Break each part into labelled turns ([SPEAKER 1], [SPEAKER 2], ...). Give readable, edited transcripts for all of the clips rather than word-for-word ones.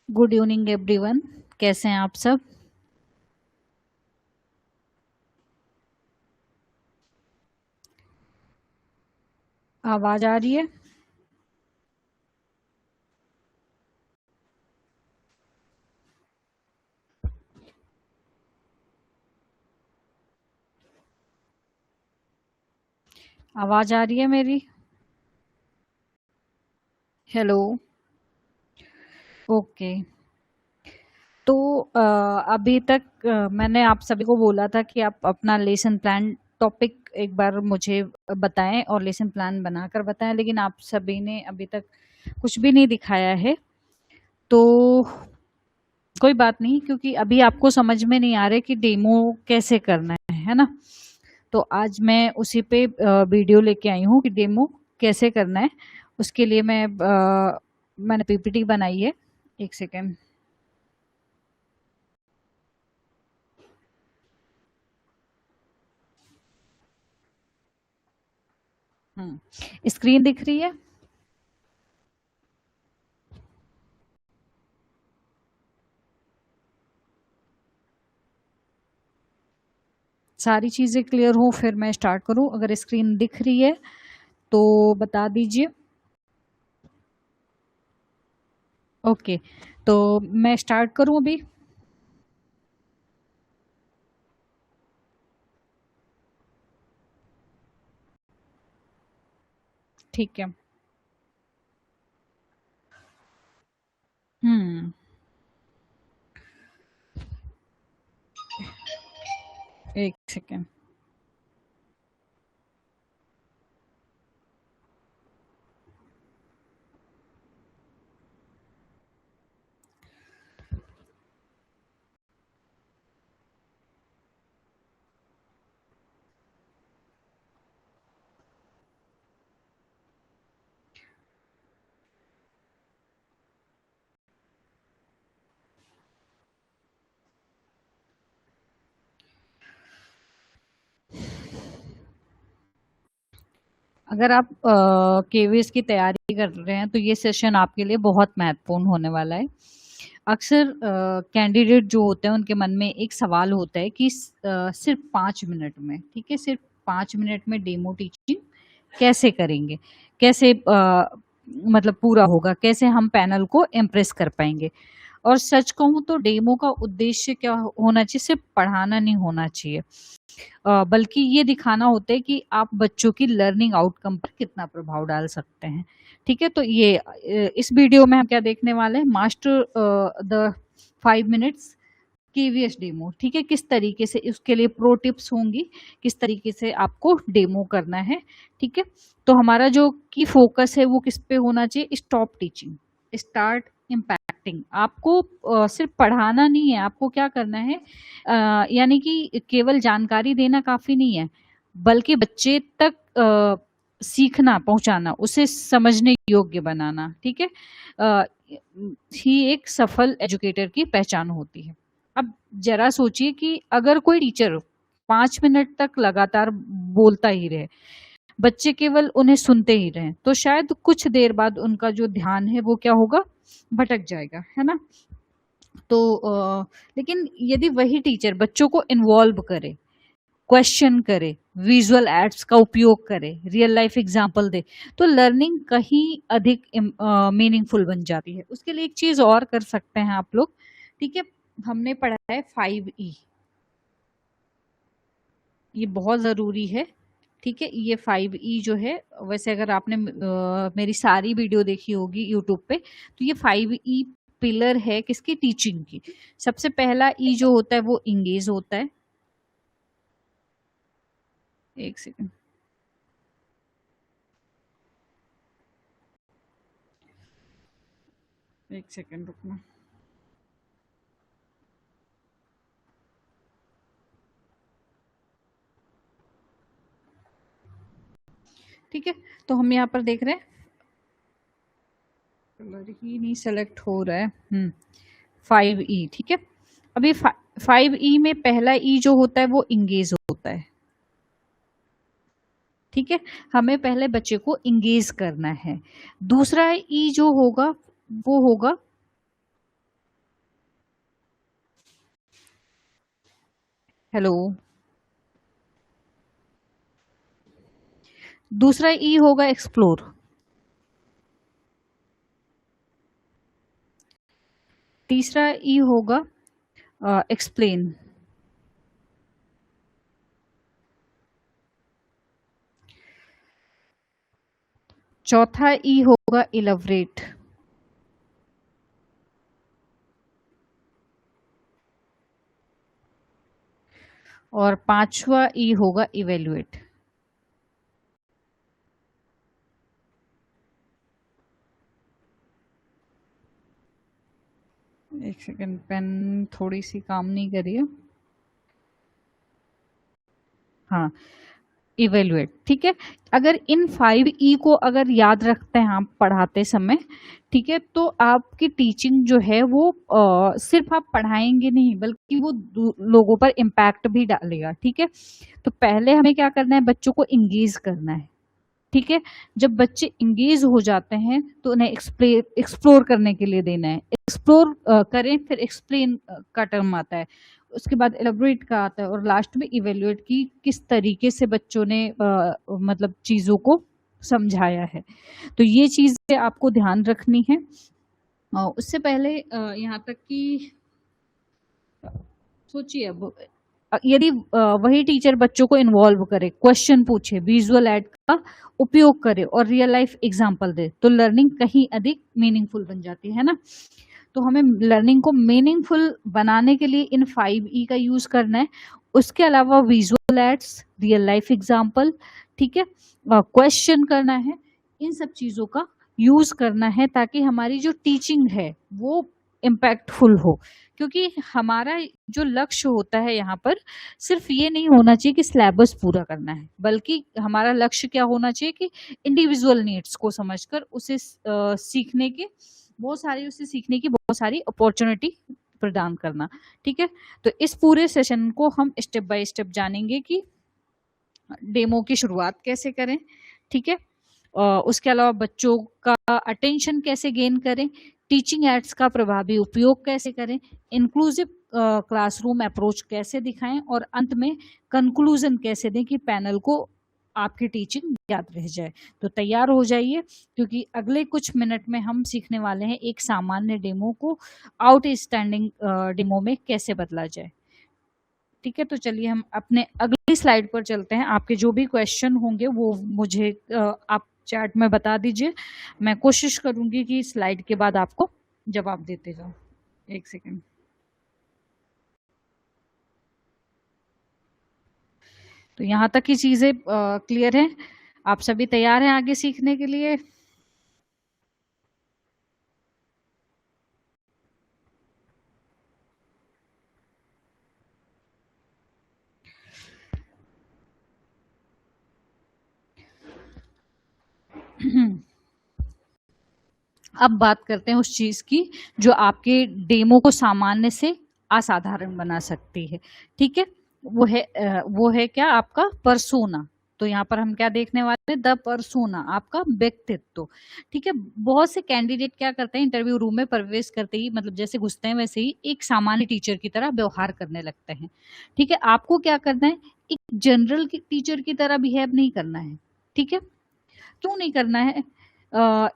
[SPEAKER 1] Good evening everyone. कैसे हैं आप सब? आवाज आ रही है? आवाज आ रही है मेरी? हेलो। ओके। तो अभी तक मैंने आप सभी को बोला था कि आप अपना लेसन प्लान टॉपिक एक बार मुझे बताएं और लेसन प्लान बनाकर बताएं, लेकिन आप सभी ने अभी तक कुछ भी नहीं दिखाया है। तो कोई बात नहीं, क्योंकि अभी आपको समझ में नहीं आ रहा कि डेमो कैसे करना है ना? तो आज मैं उसी पे वीडियो लेके आई हूँ कि डेमो कैसे करना है। उसके लिए मैंने पीपीटी बनाई है। एक सेकेंड। स्क्रीन दिख रही है? सारी चीजें क्लियर हो फिर मैं स्टार्ट करूं। अगर स्क्रीन दिख रही है तो बता दीजिए। ओके, तो मैं स्टार्ट करूं अभी। ठीक है। हम्म। एक सेकेंड। अगर आप केवीएस की तैयारी कर रहे हैं तो ये सेशन आपके लिए बहुत महत्वपूर्ण होने वाला है। अक्सर कैंडिडेट जो होते हैं उनके मन में एक सवाल होता है कि सिर्फ 5 मिनट में, ठीक है, सिर्फ 5 मिनट में डेमो टीचिंग कैसे करेंगे, कैसे मतलब पूरा होगा, कैसे हम पैनल को इम्प्रेस कर पाएंगे। और सच कहूँ तो डेमो का उद्देश्य क्या होना चाहिए? सिर्फ पढ़ाना नहीं होना चाहिए, बल्कि ये दिखाना होता है कि आप बच्चों की लर्निंग आउटकम पर कितना प्रभाव डाल सकते हैं। ठीक है, तो ये इस वीडियो में हम क्या देखने वाले हैं? Master the 5 minutes KVS demo. ठीक है, किस तरीके से उसके लिए प्रो टिप्स होंगी, किस तरीके से आपको डेमो करना है। ठीक है, तो हमारा जो की फोकस है वो किस पे होना चाहिए? Stop teaching, start impacting. आपको सिर्फ पढ़ाना नहीं है, आपको क्या करना है? यानी कि केवल जानकारी देना काफी नहीं है, बल्कि बच्चे तक सीखना पहुंचाना, उसे समझने योग्य बनाना। ठीक है, ही एक सफल एजुकेटर की पहचान होती है। अब जरा सोचिए कि अगर कोई टीचर 5 मिनट तक लगातार बोलता ही रहे, बच्चे केवल उन्हें सुनते ही रहे, तो शायद कुछ देर बाद उनका जो ध्यान है वो क्या होगा? भटक जाएगा, है ना? तो लेकिन यदि वही टीचर बच्चों को इन्वॉल्व करे, क्वेश्चन करे, विजुअल एड्स का उपयोग करे, रियल लाइफ एग्जांपल दे, तो लर्निंग कहीं अधिक मीनिंगफुल बन जाती है। उसके लिए एक चीज और कर सकते हैं आप लोग। ठीक है, हमने पढ़ा है 5E, ये बहुत जरूरी है। ठीक है, ये 5E जो है, वैसे अगर आपने मेरी सारी वीडियो देखी होगी यूट्यूब पे, तो ये 5E पिलर है किसकी? टीचिंग की। सबसे पहला ई जो होता है वो इंगेज होता है। एक सेकंड। एक सेकंड रुकना। ठीक है, तो हम यहाँ पर देख रहे हैं, कलर ही नहीं सेलेक्ट हो रहा है। 5E। ठीक है, अभी 5E में पहला ई जो होता है वो इंगेज होता है। ठीक है, हमें पहले बच्चे को इंगेज करना है। दूसरा ई जो होगा वो होगा हेलो। दूसरा ई होगा एक्सप्लोर। तीसरा ई होगा एक्सप्लेन। चौथा ई होगा इलैबोरेट। और पांचवा ई होगा इवेल्युएट। एक सेकंड, पेन थोड़ी सी काम नहीं कर रही है। हाँ, इवेल्युएट, ठीक है। अगर इन 5 ई को अगर याद रखते हैं आप पढ़ाते समय, ठीक है, तो आपकी टीचिंग जो है वो सिर्फ आप पढ़ाएंगे नहीं बल्कि वो लोगों पर इम्पैक्ट भी डालेगा, ठीक है। तो पहले हमें क्या करना है, बच्चों को इंगेज करना है, ठीक है। जब बच्चे इंगेज हो जाते हैं तो उन्हें एक्सप्लोर करने के लिए देना है। एक्सप्लोर करें, फिर एक्सप्लेन का टर्म आता है, उसके बाद एलेबोरेट का आता है, और लास्ट में इवेल्युएट की किस तरीके से बच्चों ने मतलब चीजों को समझाया है। तो ये चीजें आपको ध्यान रखनी है। उससे पहले यहाँ तक कि सोचिए, अब यदि वही टीचर बच्चों को इन्वॉल्व करे, क्वेश्चन पूछे, विजुअल एड का उपयोग करे और रियल लाइफ एग्जांपल दे, तो लर्निंग कहीं अधिक मीनिंगफुल बन जाती है ना। तो हमें लर्निंग को मीनिंगफुल बनाने के लिए इन 5 ई का यूज करना है। उसके अलावा visual aids, real life example, ठीक है, क्वेश्चन करना है, इन सब चीजों का यूज करना है ताकि हमारी जो टीचिंग है वो इम्पैक्टफुल हो। क्योंकि हमारा जो लक्ष्य होता है यहाँ पर सिर्फ ये नहीं होना चाहिए कि सिलेबस पूरा करना है, बल्कि हमारा लक्ष्य क्या होना चाहिए कि इंडिविजुअल नीड्स को समझकर उसे सीखने के उसे सीखने की बहुत सारी अपॉर्चुनिटी प्रदान करना, ठीक है। तो इस पूरे सेशन को हम स्टेप बाय स्टेप जानेंगे कि डेमो की शुरुआत कैसे करें, ठीक है। उसके अलावा बच्चों का अटेंशन कैसे गेन करें, टीचिंग एड्स का प्रभावी उपयोग कैसे करें, इंक्लूसिव क्लासरूम अप्रोच कैसे दिखाएं, और अंत में कंक्लूजन कैसे दें कि पैनल को आपकी टीचिंग याद रह जाए। तो तैयार हो जाइए, क्योंकि अगले कुछ मिनट में हम सीखने वाले हैं एक सामान्य डेमो को आउटस्टैंडिंग डेमो में कैसे बदला जाए, ठीक है। तो चलिए हम अपने अगली स्लाइड पर चलते हैं। आपके जो भी क्वेश्चन होंगे वो मुझे आप चैट में बता दीजिए, मैं कोशिश करूंगी कि स्लाइड के बाद आपको जवाब देते जाऊं। एक सेकंड। तो यहाँ तक की चीजें क्लियर है, आप सभी तैयार हैं आगे सीखने के लिए? अब बात करते हैं उस चीज की जो आपके डेमो को सामान्य से असाधारण बना सकती है, ठीक है। वो है क्या, आपका परसोना। तो यहाँ पर हम क्या देखने वाले हैं, द परसोना, आपका व्यक्तित्व, ठीक है। बहुत से कैंडिडेट क्या करते हैं, इंटरव्यू रूम में प्रवेश करते ही, मतलब जैसे घुसते हैं वैसे ही एक सामान्य टीचर की तरह व्यवहार करने लगते हैं, ठीक है। आपको क्या करना है, एक जनरल टीचर की तरह बिहेव नहीं करना है, ठीक है। क्यों नहीं करना है,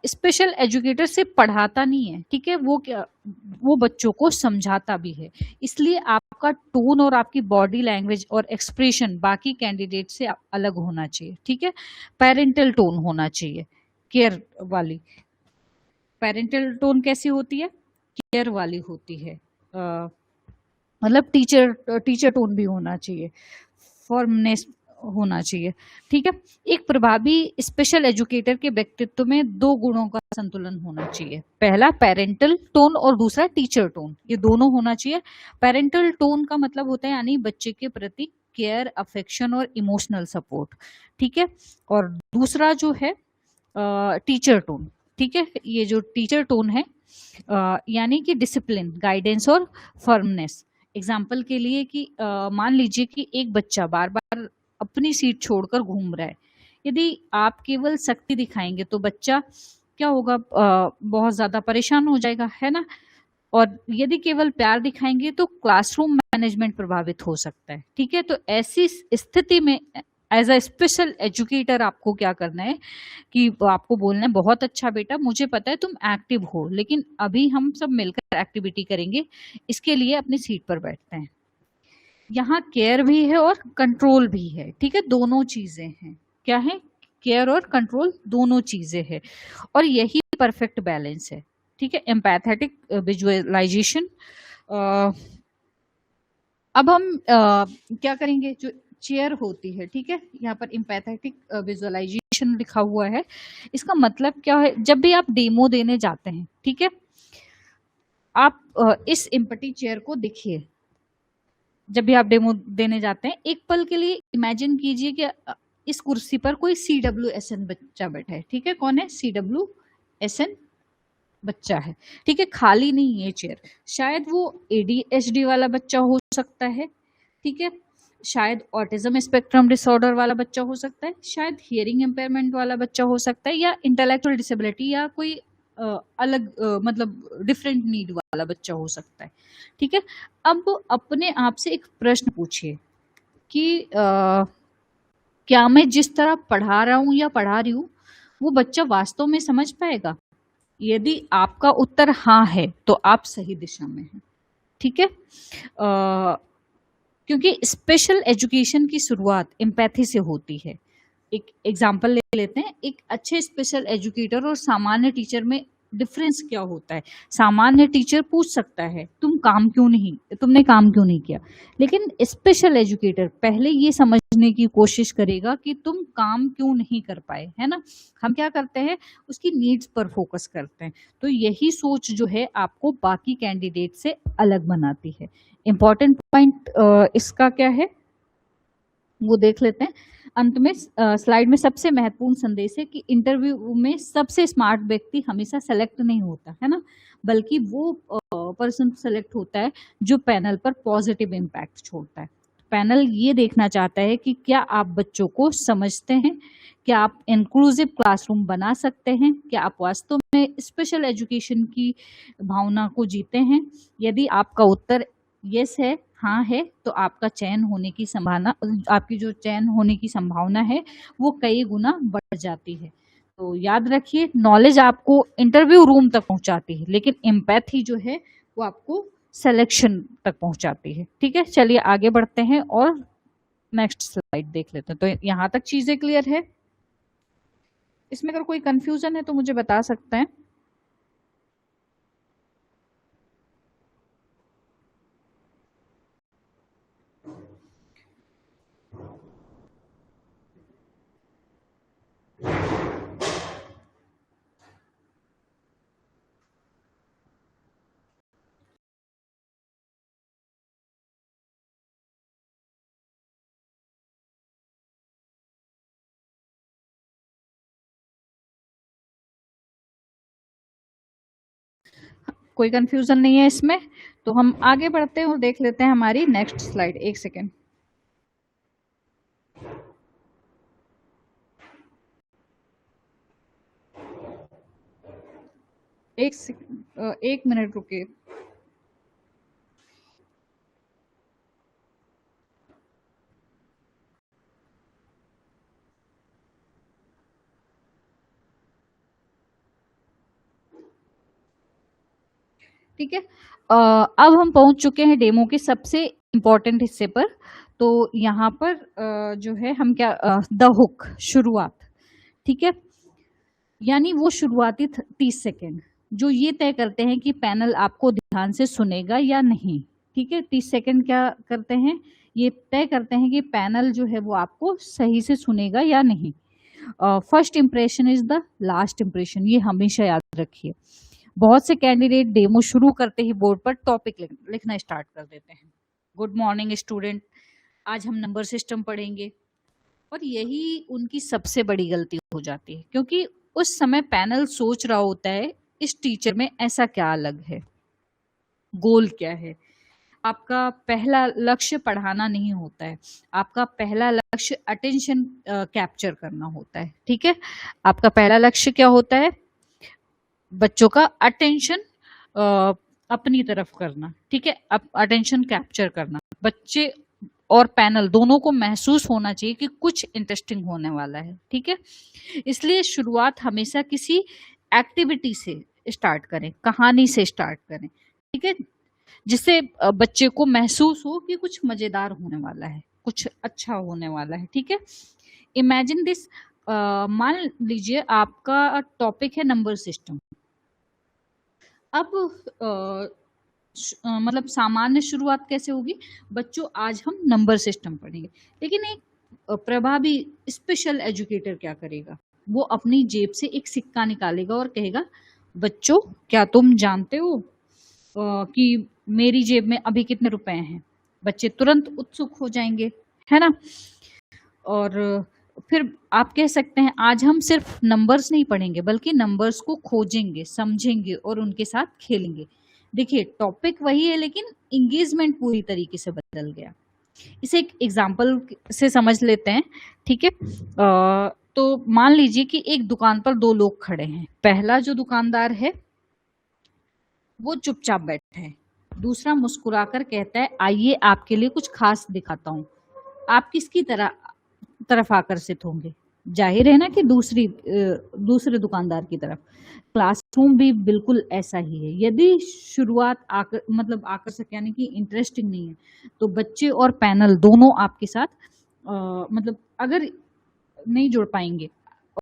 [SPEAKER 1] स्पेशल एजुकेटर सिर्फ पढ़ाता नहीं है, ठीक है, वो बच्चों को समझाता भी है। इसलिए आपका टोन और आपकी बॉडी लैंग्वेज और एक्सप्रेशन बाकी कैंडिडेट से अलग होना चाहिए, ठीक है। पेरेंटल टोन होना चाहिए, केयर वाली। पेरेंटल टोन कैसी होती है, केयर वाली होती है। मतलब टीचर टोन भी होना चाहिए, फॉर्मनेस होना चाहिए, ठीक है। एक प्रभावी स्पेशल एजुकेटर के व्यक्तित्व में 2 गुणों का संतुलन होना चाहिए। पहला पेरेंटल टोन और दूसरा टीचर टोन, ये दोनों होना चाहिए। पेरेंटल टोन का मतलब होता है यानी बच्चे के प्रति केयर, अफेक्शन और इमोशनल सपोर्ट, ठीक है। और दूसरा जो है टीचर टोन, ठीक है। ये जो टीचर टोन है यानी कि डिसिप्लिन, गाइडेंस और फर्मनेस। एग्जाम्पल के लिए कि मान लीजिए कि एक बच्चा बार बार अपनी सीट छोड़कर घूम रहा है, यदि आप केवल सख्ती दिखाएंगे तो बच्चा क्या होगा, बहुत ज्यादा परेशान हो जाएगा, है ना। और यदि केवल प्यार दिखाएंगे तो क्लासरूम मैनेजमेंट प्रभावित हो सकता है। ठीक है, तो ऐसी स्थिति में एज अ स्पेशल एजुकेटर आपको क्या करना है कि आपको बोलना है, बहुत अच्छा बेटा, मुझे पता है तुम एक्टिव हो, लेकिन अभी हम सब मिलकर एक्टिविटी करेंगे, इसके लिए अपनी सीट पर बैठते हैं। यहाँ केयर भी है और कंट्रोल भी है। ठीक है, दोनों चीजें हैं। क्या है? केयर और कंट्रोल, दोनों चीजें हैं, और यही परफेक्ट बैलेंस है। ठीक है, एम्पैथेटिक विजुअलाइजेशन। अब हम क्या करेंगे, जो चेयर होती है, ठीक है, यहाँ पर एम्पैथेटिक विजुअलाइजेशन लिखा हुआ है। इसका मतलब क्या है? जब भी आप डेमो देने जाते हैं, ठीक है, आप इस एम्पैथी चेयर को देखिए। जब भी आप डेमो देने जाते हैं, एक पल के लिए इमेजिन कीजिए कि इस कुर्सी पर कोई CWSN बच्चा बैठा है। ठीक है, कौन है? CWSN बच्चा है। ठीक है, खाली नहीं है चेयर। शायद वो ADHD वाला बच्चा हो सकता है। ठीक है, शायद ऑटिज्म स्पेक्ट्रम डिसऑर्डर वाला बच्चा हो सकता है, शायद हियरिंग इम्पेयरमेंट वाला बच्चा हो सकता है, या इंटेलेक्चुअल डिसेबिलिटी या कोई अलग मतलब डिफरेंट नीड वाला बच्चा हो सकता है। ठीक है, अब अपने आप से एक प्रश्न पूछिए कि क्या मैं जिस तरह पढ़ा रहा हूं या पढ़ा रही हूं वो बच्चा वास्तव में समझ पाएगा? यदि आपका उत्तर हाँ है तो आप सही दिशा में हैं। ठीक है, क्योंकि स्पेशल एजुकेशन की शुरुआत एम्पैथी से होती है। एक एग्जाम्पल ले लेते हैं, एक अच्छे स्पेशल एजुकेटर और सामान्य टीचर में डिफरेंस क्या होता है। सामान्य टीचर पूछ सकता है तुमने काम क्यों नहीं किया, लेकिन स्पेशल एजुकेटर पहले ये समझने की कोशिश करेगा कि तुम काम क्यों नहीं कर पाए, है ना। हम क्या करते हैं, उसकी नीड्स पर फोकस करते हैं। तो यही सोच जो है आपको बाकी कैंडिडेट से अलग बनाती है। इंपॉर्टेंट पॉइंट इसका क्या है वो देख लेते हैं। अंत में स्लाइड में सबसे महत्वपूर्ण संदेश है कि इंटरव्यू में सबसे स्मार्ट व्यक्ति हमेशा सेलेक्ट नहीं होता है ना, बल्कि वो पर्सन सेलेक्ट होता है जो पैनल पर पॉजिटिव इम्पैक्ट छोड़ता है। पैनल ये देखना चाहता है कि क्या आप बच्चों को समझते हैं, क्या आप इंक्लूसिव क्लासरूम बना सकते हैं, क्या आप वास्तव में स्पेशल एजुकेशन की भावना को जीते हैं। यदि आपका उत्तर यस है, हाँ है, तो आपका चयन होने की संभावना, आपकी जो चयन होने की संभावना है वो कई गुना बढ़ जाती है। तो याद रखिए, नॉलेज आपको इंटरव्यू रूम तक पहुंचाती है, लेकिन एम्पैथी जो है वो आपको सिलेक्शन तक पहुंचाती है। ठीक है, चलिए आगे बढ़ते हैं और नेक्स्ट स्लाइड देख लेते हैं। तो यहाँ तक चीजें क्लियर है? इसमें अगर कोई कंफ्यूजन है तो मुझे बता सकते हैं। कोई कंफ्यूजन नहीं है इसमें, तो हम आगे बढ़ते हैं और देख लेते हैं हमारी नेक्स्ट स्लाइड। एक सेकेंड, एक मिनट रुकिए। ठीक है, अब हम पहुंच चुके हैं डेमो के सबसे इम्पोर्टेंट हिस्से पर। तो यहाँ पर जो है हम क्या, द हुक, शुरुआत। ठीक है, यानी वो शुरुआती 30 सेकेंड जो ये तय करते हैं कि पैनल आपको ध्यान से सुनेगा या नहीं। ठीक है, 30 सेकेंड क्या करते हैं, ये तय करते हैं कि पैनल जो है वो आपको सही से सुनेगा या नहीं। First impression is the last impression, ये हमेशा याद रखिए। बहुत से कैंडिडेट डेमो शुरू करते ही बोर्ड पर टॉपिक लिखना स्टार्ट कर देते हैं। गुड मॉर्निंग स्टूडेंट, आज हम नंबर सिस्टम पढ़ेंगे। और यही उनकी सबसे बड़ी गलती हो जाती है, क्योंकि उस समय पैनल सोच रहा होता है इस टीचर में ऐसा क्या अलग है, गोल क्या है। आपका पहला लक्ष्य पढ़ाना नहीं होता है, आपका पहला लक्ष्य अटेंशन कैप्चर करना होता है। ठीक है, आपका पहला लक्ष्य क्या होता है, बच्चों का अटेंशन अपनी तरफ करना, ठीक है, अटेंशन कैप्चर करना। बच्चे और पैनल दोनों को महसूस होना चाहिए कि कुछ इंटरेस्टिंग होने वाला है, ठीक है। इसलिए शुरुआत हमेशा किसी एक्टिविटी से स्टार्ट करें, कहानी से स्टार्ट करें, ठीक है, जिससे बच्चे को महसूस हो कि कुछ मजेदार होने वाला है, कुछ अच्छा होने वाला है, ठीक है। इमेजिन दिस, मान लीजिए आपका टॉपिक है नंबर सिस्टम। अब मतलब सामान्य शुरुआत कैसे होगी? बच्चों, आज हम नंबर सिस्टम पढ़ेंगे, लेकिन एक प्रभावी स्पेशल एजुकेटर क्या करेगा? वो अपनी जेब से एक सिक्का निकालेगा और कहेगा, बच्चों क्या तुम जानते हो कि मेरी जेब में अभी कितने रुपए हैं? बच्चे तुरंत उत्सुक हो जाएंगे, है ना। और फिर आप कह सकते हैं, आज हम सिर्फ नंबर्स नहीं पढ़ेंगे बल्कि नंबर्स को खोजेंगे, समझेंगे और उनके साथ खेलेंगे। देखिए, टॉपिक वही है लेकिन एंगेजमेंट पूरी तरीके से बदल गया। इसे एक एग्जाम्पल से समझ लेते हैं, ठीक है। तो मान लीजिए कि एक दुकान पर दो लोग खड़े हैं। पहला जो दुकानदार है वो चुपचाप बैठा है, दूसरा मुस्कुराकर कहता है, आइए आपके लिए कुछ खास दिखाता हूँ। आप किसकी तरफ आकर्षित होंगे? जाहिर है ना कि दूसरे दुकानदार की तरफ। क्लासरूम भी बिल्कुल ऐसा ही है। यदि शुरुआत मतलब आकर्षक यानी कि इंटरेस्टिंग नहीं है, तो बच्चे और पैनल दोनों आपके साथ मतलब अगर नहीं जुड़ पाएंगे।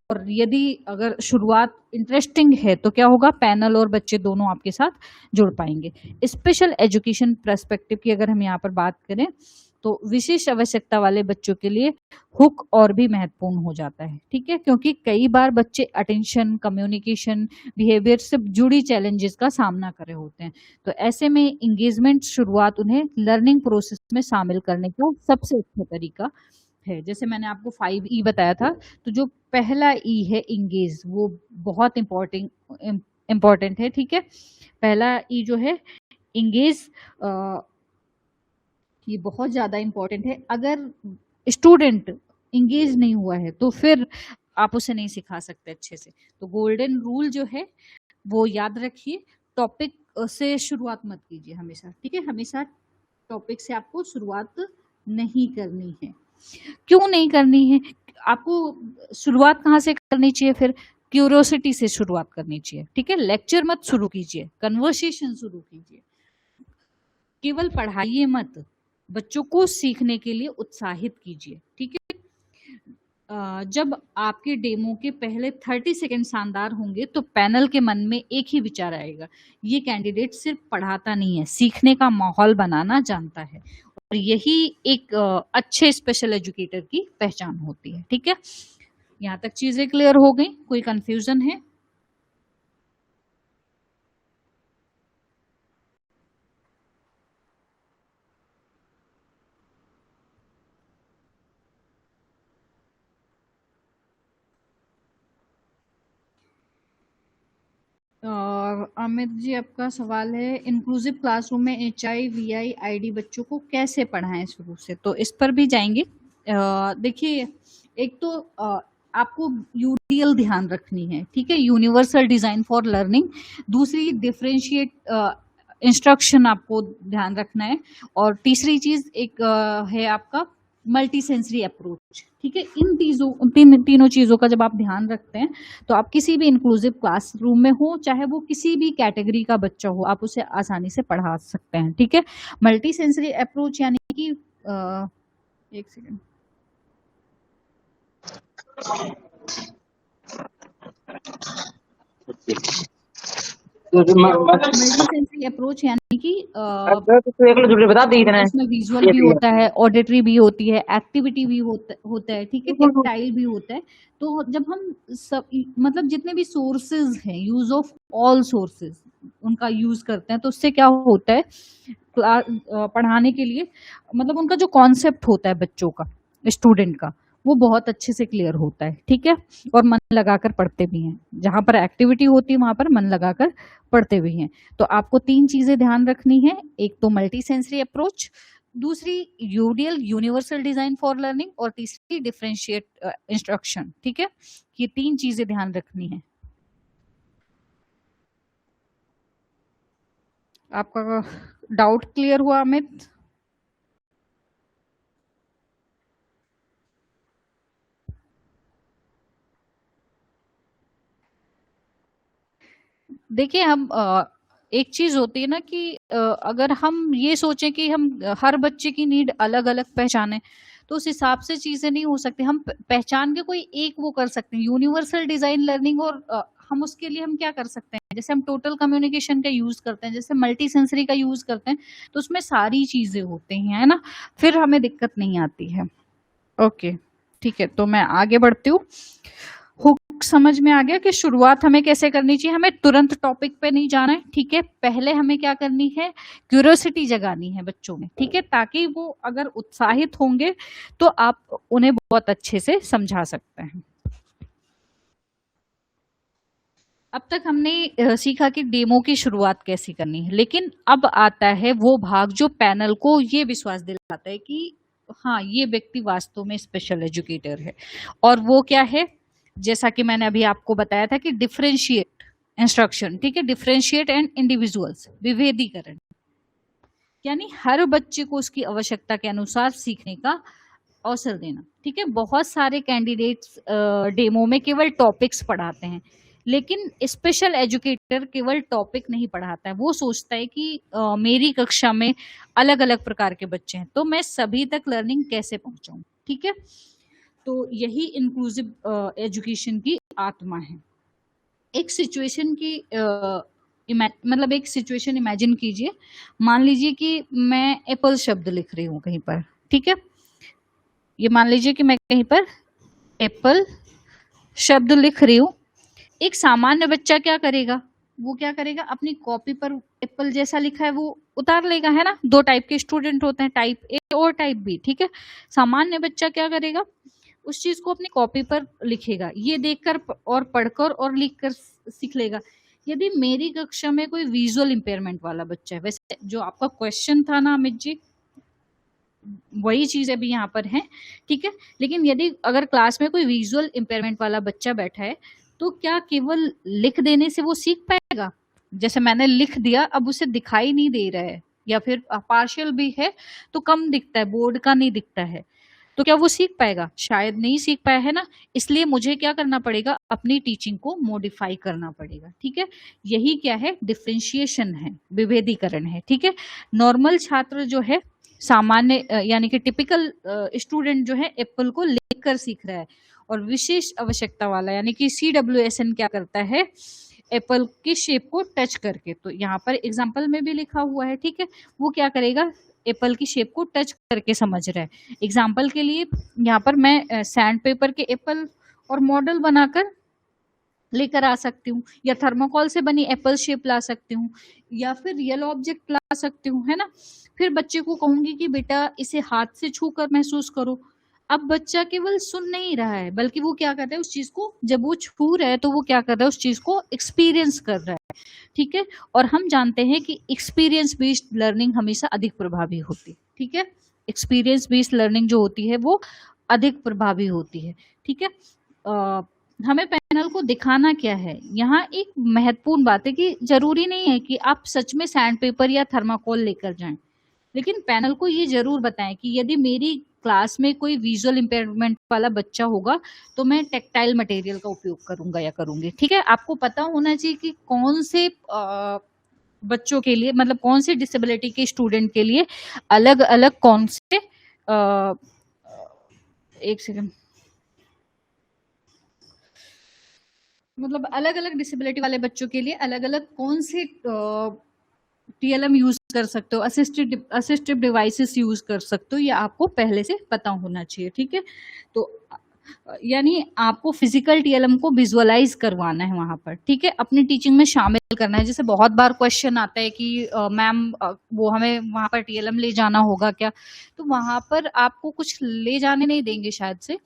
[SPEAKER 1] और यदि अगर शुरुआत इंटरेस्टिंग है तो क्या होगा? पैनल और बच्चे दोनों आपके साथ जुड़ पाएंगे। स्पेशल एजुकेशन पर्सपेक्टिव की अगर हम यहाँ पर बात करें तो विशेष आवश्यकता वाले बच्चों के लिए हुक और भी महत्वपूर्ण हो जाता है, ठीक है, क्योंकि कई बार बच्चे अटेंशन, कम्युनिकेशन, बिहेवियर से जुड़ी चैलेंजेस का सामना कर रहे होते हैं। तो ऐसे में इंगेजमेंट शुरुआत उन्हें लर्निंग प्रोसेस में शामिल करने का सबसे अच्छा तरीका है। जैसे मैंने आपको 5E बताया था, तो जो पहला ई है इंगेज, वो बहुत इम्पोर्टेंट है, ठीक है। पहला ई जो है इंगेज, ये बहुत ज्यादा इम्पोर्टेंट है। अगर स्टूडेंट इंगेज नहीं हुआ है तो फिर आप उसे नहीं सिखा सकते अच्छे से। तो गोल्डन रूल जो है वो याद रखिए, टॉपिक से शुरुआत मत कीजिए हमेशा, ठीक है। हमेशा टॉपिक से आपको शुरुआत नहीं करनी है। क्यों नहीं करनी है? आपको शुरुआत कहाँ से करनी चाहिए? फिर क्यूरियोसिटी से शुरुआत करनी चाहिए, ठीक है। लेक्चर मत शुरू कीजिए, कन्वर्सेशन शुरू कीजिए। केवल पढ़ाइए मत, बच्चों को सीखने के लिए उत्साहित कीजिए, ठीक है। जब आपके डेमो के पहले 30 सेकंड शानदार होंगे तो पैनल के मन में एक ही विचार आएगा, ये कैंडिडेट सिर्फ पढ़ाता नहीं है, सीखने का माहौल बनाना जानता है। और यही एक अच्छे स्पेशल एजुकेटर की पहचान होती है, ठीक है। यहाँ तक चीजें क्लियर हो गई? कोई कंफ्यूजन है? अमित जी, आपका सवाल है इंक्लूसिव क्लासरूम में HIVI बच्चों को कैसे पढ़ाएं शुरू से, तो इस पर भी जाएंगे। देखिए, एक तो आपको UDL ध्यान रखनी है, ठीक है, यूनिवर्सल डिजाइन फॉर लर्निंग। दूसरी डिफरेंशिएट इंस्ट्रक्शन आपको ध्यान रखना है। और तीसरी चीज एक है आपका मल्टी सेंसरी अप्रोच, ठीक है। इन तीनों चीजों का जब आप ध्यान रखते हैं तो आप किसी भी इंक्लूसिव क्लासरूम में हो, चाहे वो किसी भी कैटेगरी का बच्चा हो, आप उसे आसानी से पढ़ा सकते हैं, ठीक है। मल्टी सेंसरी अप्रोच यानी कि एक सेकेंड, मल्टी सेंसरी अप्रोच यानी कि उसमें विजुअल भी होता है, ऑडिटरी भी होती है, एक्टिविटी भी होता है, ठीक है, टेक्टाइल भी होता है। तो जब हम सब मतलब जितने भी सोर्सेज हैं, यूज ऑफ ऑल सोर्सेज, उनका यूज करते हैं तो उससे क्या होता है, पढ़ाने के लिए मतलब उनका जो कॉन्सेप्ट होता है बच्चों का, स्टूडेंट का, वो बहुत अच्छे से क्लियर होता है, ठीक है। और मन लगाकर पढ़ते भी हैं, जहां पर एक्टिविटी होती है वहां पर मन लगाकर पढ़ते भी हैं। तो आपको तीन चीजें ध्यान रखनी है, एक तो मल्टी सेंसरी अप्रोच, दूसरी UDL universal design for learning, और तीसरी डिफरेंशिएट इंस्ट्रक्शन, ठीक है। ये तीन चीजें ध्यान रखनी है। आपका डाउट क्लियर हुआ अमित? देखिए हम एक चीज होती है ना कि अगर हम ये सोचें कि हम हर बच्चे की नीड अलग अलग पहचाने, तो उस हिसाब से चीजें नहीं हो सकती। हम पहचान के कोई एक वो कर सकते हैं यूनिवर्सल डिजाइन लर्निंग, और हम उसके लिए हम क्या कर सकते हैं, जैसे हम टोटल कम्युनिकेशन का यूज करते हैं, जैसे मल्टी सेंसरी का यूज करते हैं, तो उसमें सारी चीजें होती हैं, है ना, फिर हमें दिक्कत नहीं आती है। ओके, ठीक है, तो मैं आगे बढ़ती हूँ। हुक समझ में आ गया कि शुरुआत हमें कैसे करनी चाहिए। हमें तुरंत टॉपिक पे नहीं जाना है, ठीक है, पहले हमें क्या करनी है, क्यूरियोसिटी जगानी है बच्चों में, ठीक है, ताकि वो अगर उत्साहित होंगे तो आप उन्हें बहुत अच्छे से समझा सकते हैं। अब तक हमने सीखा कि डेमो की शुरुआत कैसे करनी है, लेकिन अब आता है वो भाग जो पैनल को ये विश्वास दिलाता है कि हाँ, ये व्यक्ति वास्तव में स्पेशल एजुकेटर है। और वो क्या है, जैसा कि मैंने अभी आपको बताया था कि डिफरेंशिएट इंस्ट्रक्शन, ठीक है, डिफरेंशिएट एंड इंडिविजुअल्स, विभेदीकरण, यानी हर बच्चे को उसकी आवश्यकता के अनुसार सीखने का अवसर देना, ठीक है। बहुत सारे कैंडिडेट्स डेमो में केवल टॉपिक्स पढ़ाते हैं, लेकिन स्पेशल एजुकेटर केवल टॉपिक नहीं पढ़ाता है। वो सोचता है कि मेरी कक्षा में अलग अलग प्रकार के बच्चे हैं, तो मैं सभी तक लर्निंग कैसे पहुंचाऊं, ठीक है। तो यही इंक्लूसिव एजुकेशन की आत्मा है। एक सिचुएशन की मतलब एक सिचुएशन इमेजिन कीजिए। मान लीजिए कि मैं एप्पल शब्द लिख रही हूँ कहीं पर, ठीक है, ये मान लीजिए कि मैं कहीं पर एप्पल शब्द लिख रही हूँ। एक सामान्य बच्चा क्या करेगा, वो क्या करेगा, अपनी कॉपी पर एप्पल जैसा लिखा है वो उतार लेगा, है ना। दो टाइप के स्टूडेंट होते हैं, टाइप ए और टाइप बी, ठीक है। सामान्य बच्चा क्या करेगा, उस चीज को अपनी कॉपी पर लिखेगा, ये देखकर और पढ़कर और लिखकर सीख लेगा। यदि मेरी कक्षा में कोई विजुअल इंपेयरमेंट वाला बच्चा है, वैसे जो आपका क्वेश्चन था ना अमित जी, वही चीज अभी यहाँ पर है, ठीक है। लेकिन यदि अगर क्लास में कोई विजुअल इंपेयरमेंट वाला बच्चा बैठा है, तो क्या केवल लिख देने से वो सीख पाएगा? जैसे मैंने लिख दिया, अब उसे दिखाई नहीं दे रहा है, या फिर पार्शियल भी है तो कम दिखता है, बोर्ड का नहीं दिखता है, तो क्या वो सीख पाएगा? शायद नहीं सीख पाया, है ना। इसलिए मुझे क्या करना पड़ेगा, अपनी टीचिंग को मॉडिफाई करना पड़ेगा, ठीक है। यही क्या है, डिफरेंशिएशन है, विभेदीकरण है, ठीक है। नॉर्मल छात्र जो है, सामान्य यानी कि टिपिकल स्टूडेंट जो है, एप्पल को लिखकर सीख रहा है, और विशेष आवश्यकता वाला यानी कि CWSN क्या करता है, एप्पल की शेप को टच करके। तो यहाँ पर एग्जाम्पल में भी लिखा हुआ है, ठीक है, वो क्या करेगा, एप्पल की शेप को टच करके समझ रहा है। एग्जाम्पल के लिए यहाँ पर मैं सैंड पेपर के एप्पल और मॉडल बनाकर लेकर आ सकती हूँ, या थर्मोकॉल से बनी एप्पल शेप ला सकती हूँ, या फिर रियल ऑब्जेक्ट ला सकती हूँ, है ना। फिर बच्चे को कहूंगी कि बेटा इसे हाथ से छू कर महसूस करो। अब बच्चा केवल सुन नहीं रहा है, बल्कि वो क्या कर रहा है, उस चीज को जब वो छू रहा है तो वो क्या कर रहा है, उस चीज को एक्सपीरियंस कर रहा है, ठीक है। और हम जानते हैं कि एक्सपीरियंस बेस्ड लर्निंग हमेशा अधिक प्रभावी होती है, ठीक है। एक्सपीरियंस बेस्ड लर्निंग जो होती है वो अधिक प्रभावी होती है, ठीक है। हमें पैनल को दिखाना क्या है, यहाँ एक महत्वपूर्ण बात है कि जरूरी नहीं है कि आप सच में सैंड पेपर या थर्माकोल लेकर जाएं, लेकिन पैनल को ये जरूर बताएं कि यदि मेरी क्लास में कोई विजुअल इंपेयरमेंट वाला बच्चा होगा, तो मैं टेक्टाइल मटेरियल का उपयोग करूंगा या करूंगी, ठीक है। आपको पता होना चाहिए कि कौन से बच्चों के लिए, मतलब कौन से डिसेबिलिटी के स्टूडेंट के लिए अलग अलग कौन से एक सेकंड, मतलब अलग अलग डिसेबिलिटी वाले बच्चों के लिए अलग अलग कौन से TLM यूज कर सकते हो, असिस्टिव डिवाइसेस यूज कर सकते हो, ये आपको पहले से पता होना चाहिए, ठीक है। तो यानी आपको फिजिकल TLM को विजुअलाइज करवाना है वहां पर, ठीक है, अपनी टीचिंग में शामिल करना है। जैसे बहुत बार क्वेश्चन आता है कि मैम वो हमें वहां पर TLM ले जाना होगा क्या, तो वहां पर आपको कुछ ले जाने नहीं देंगे शायद से।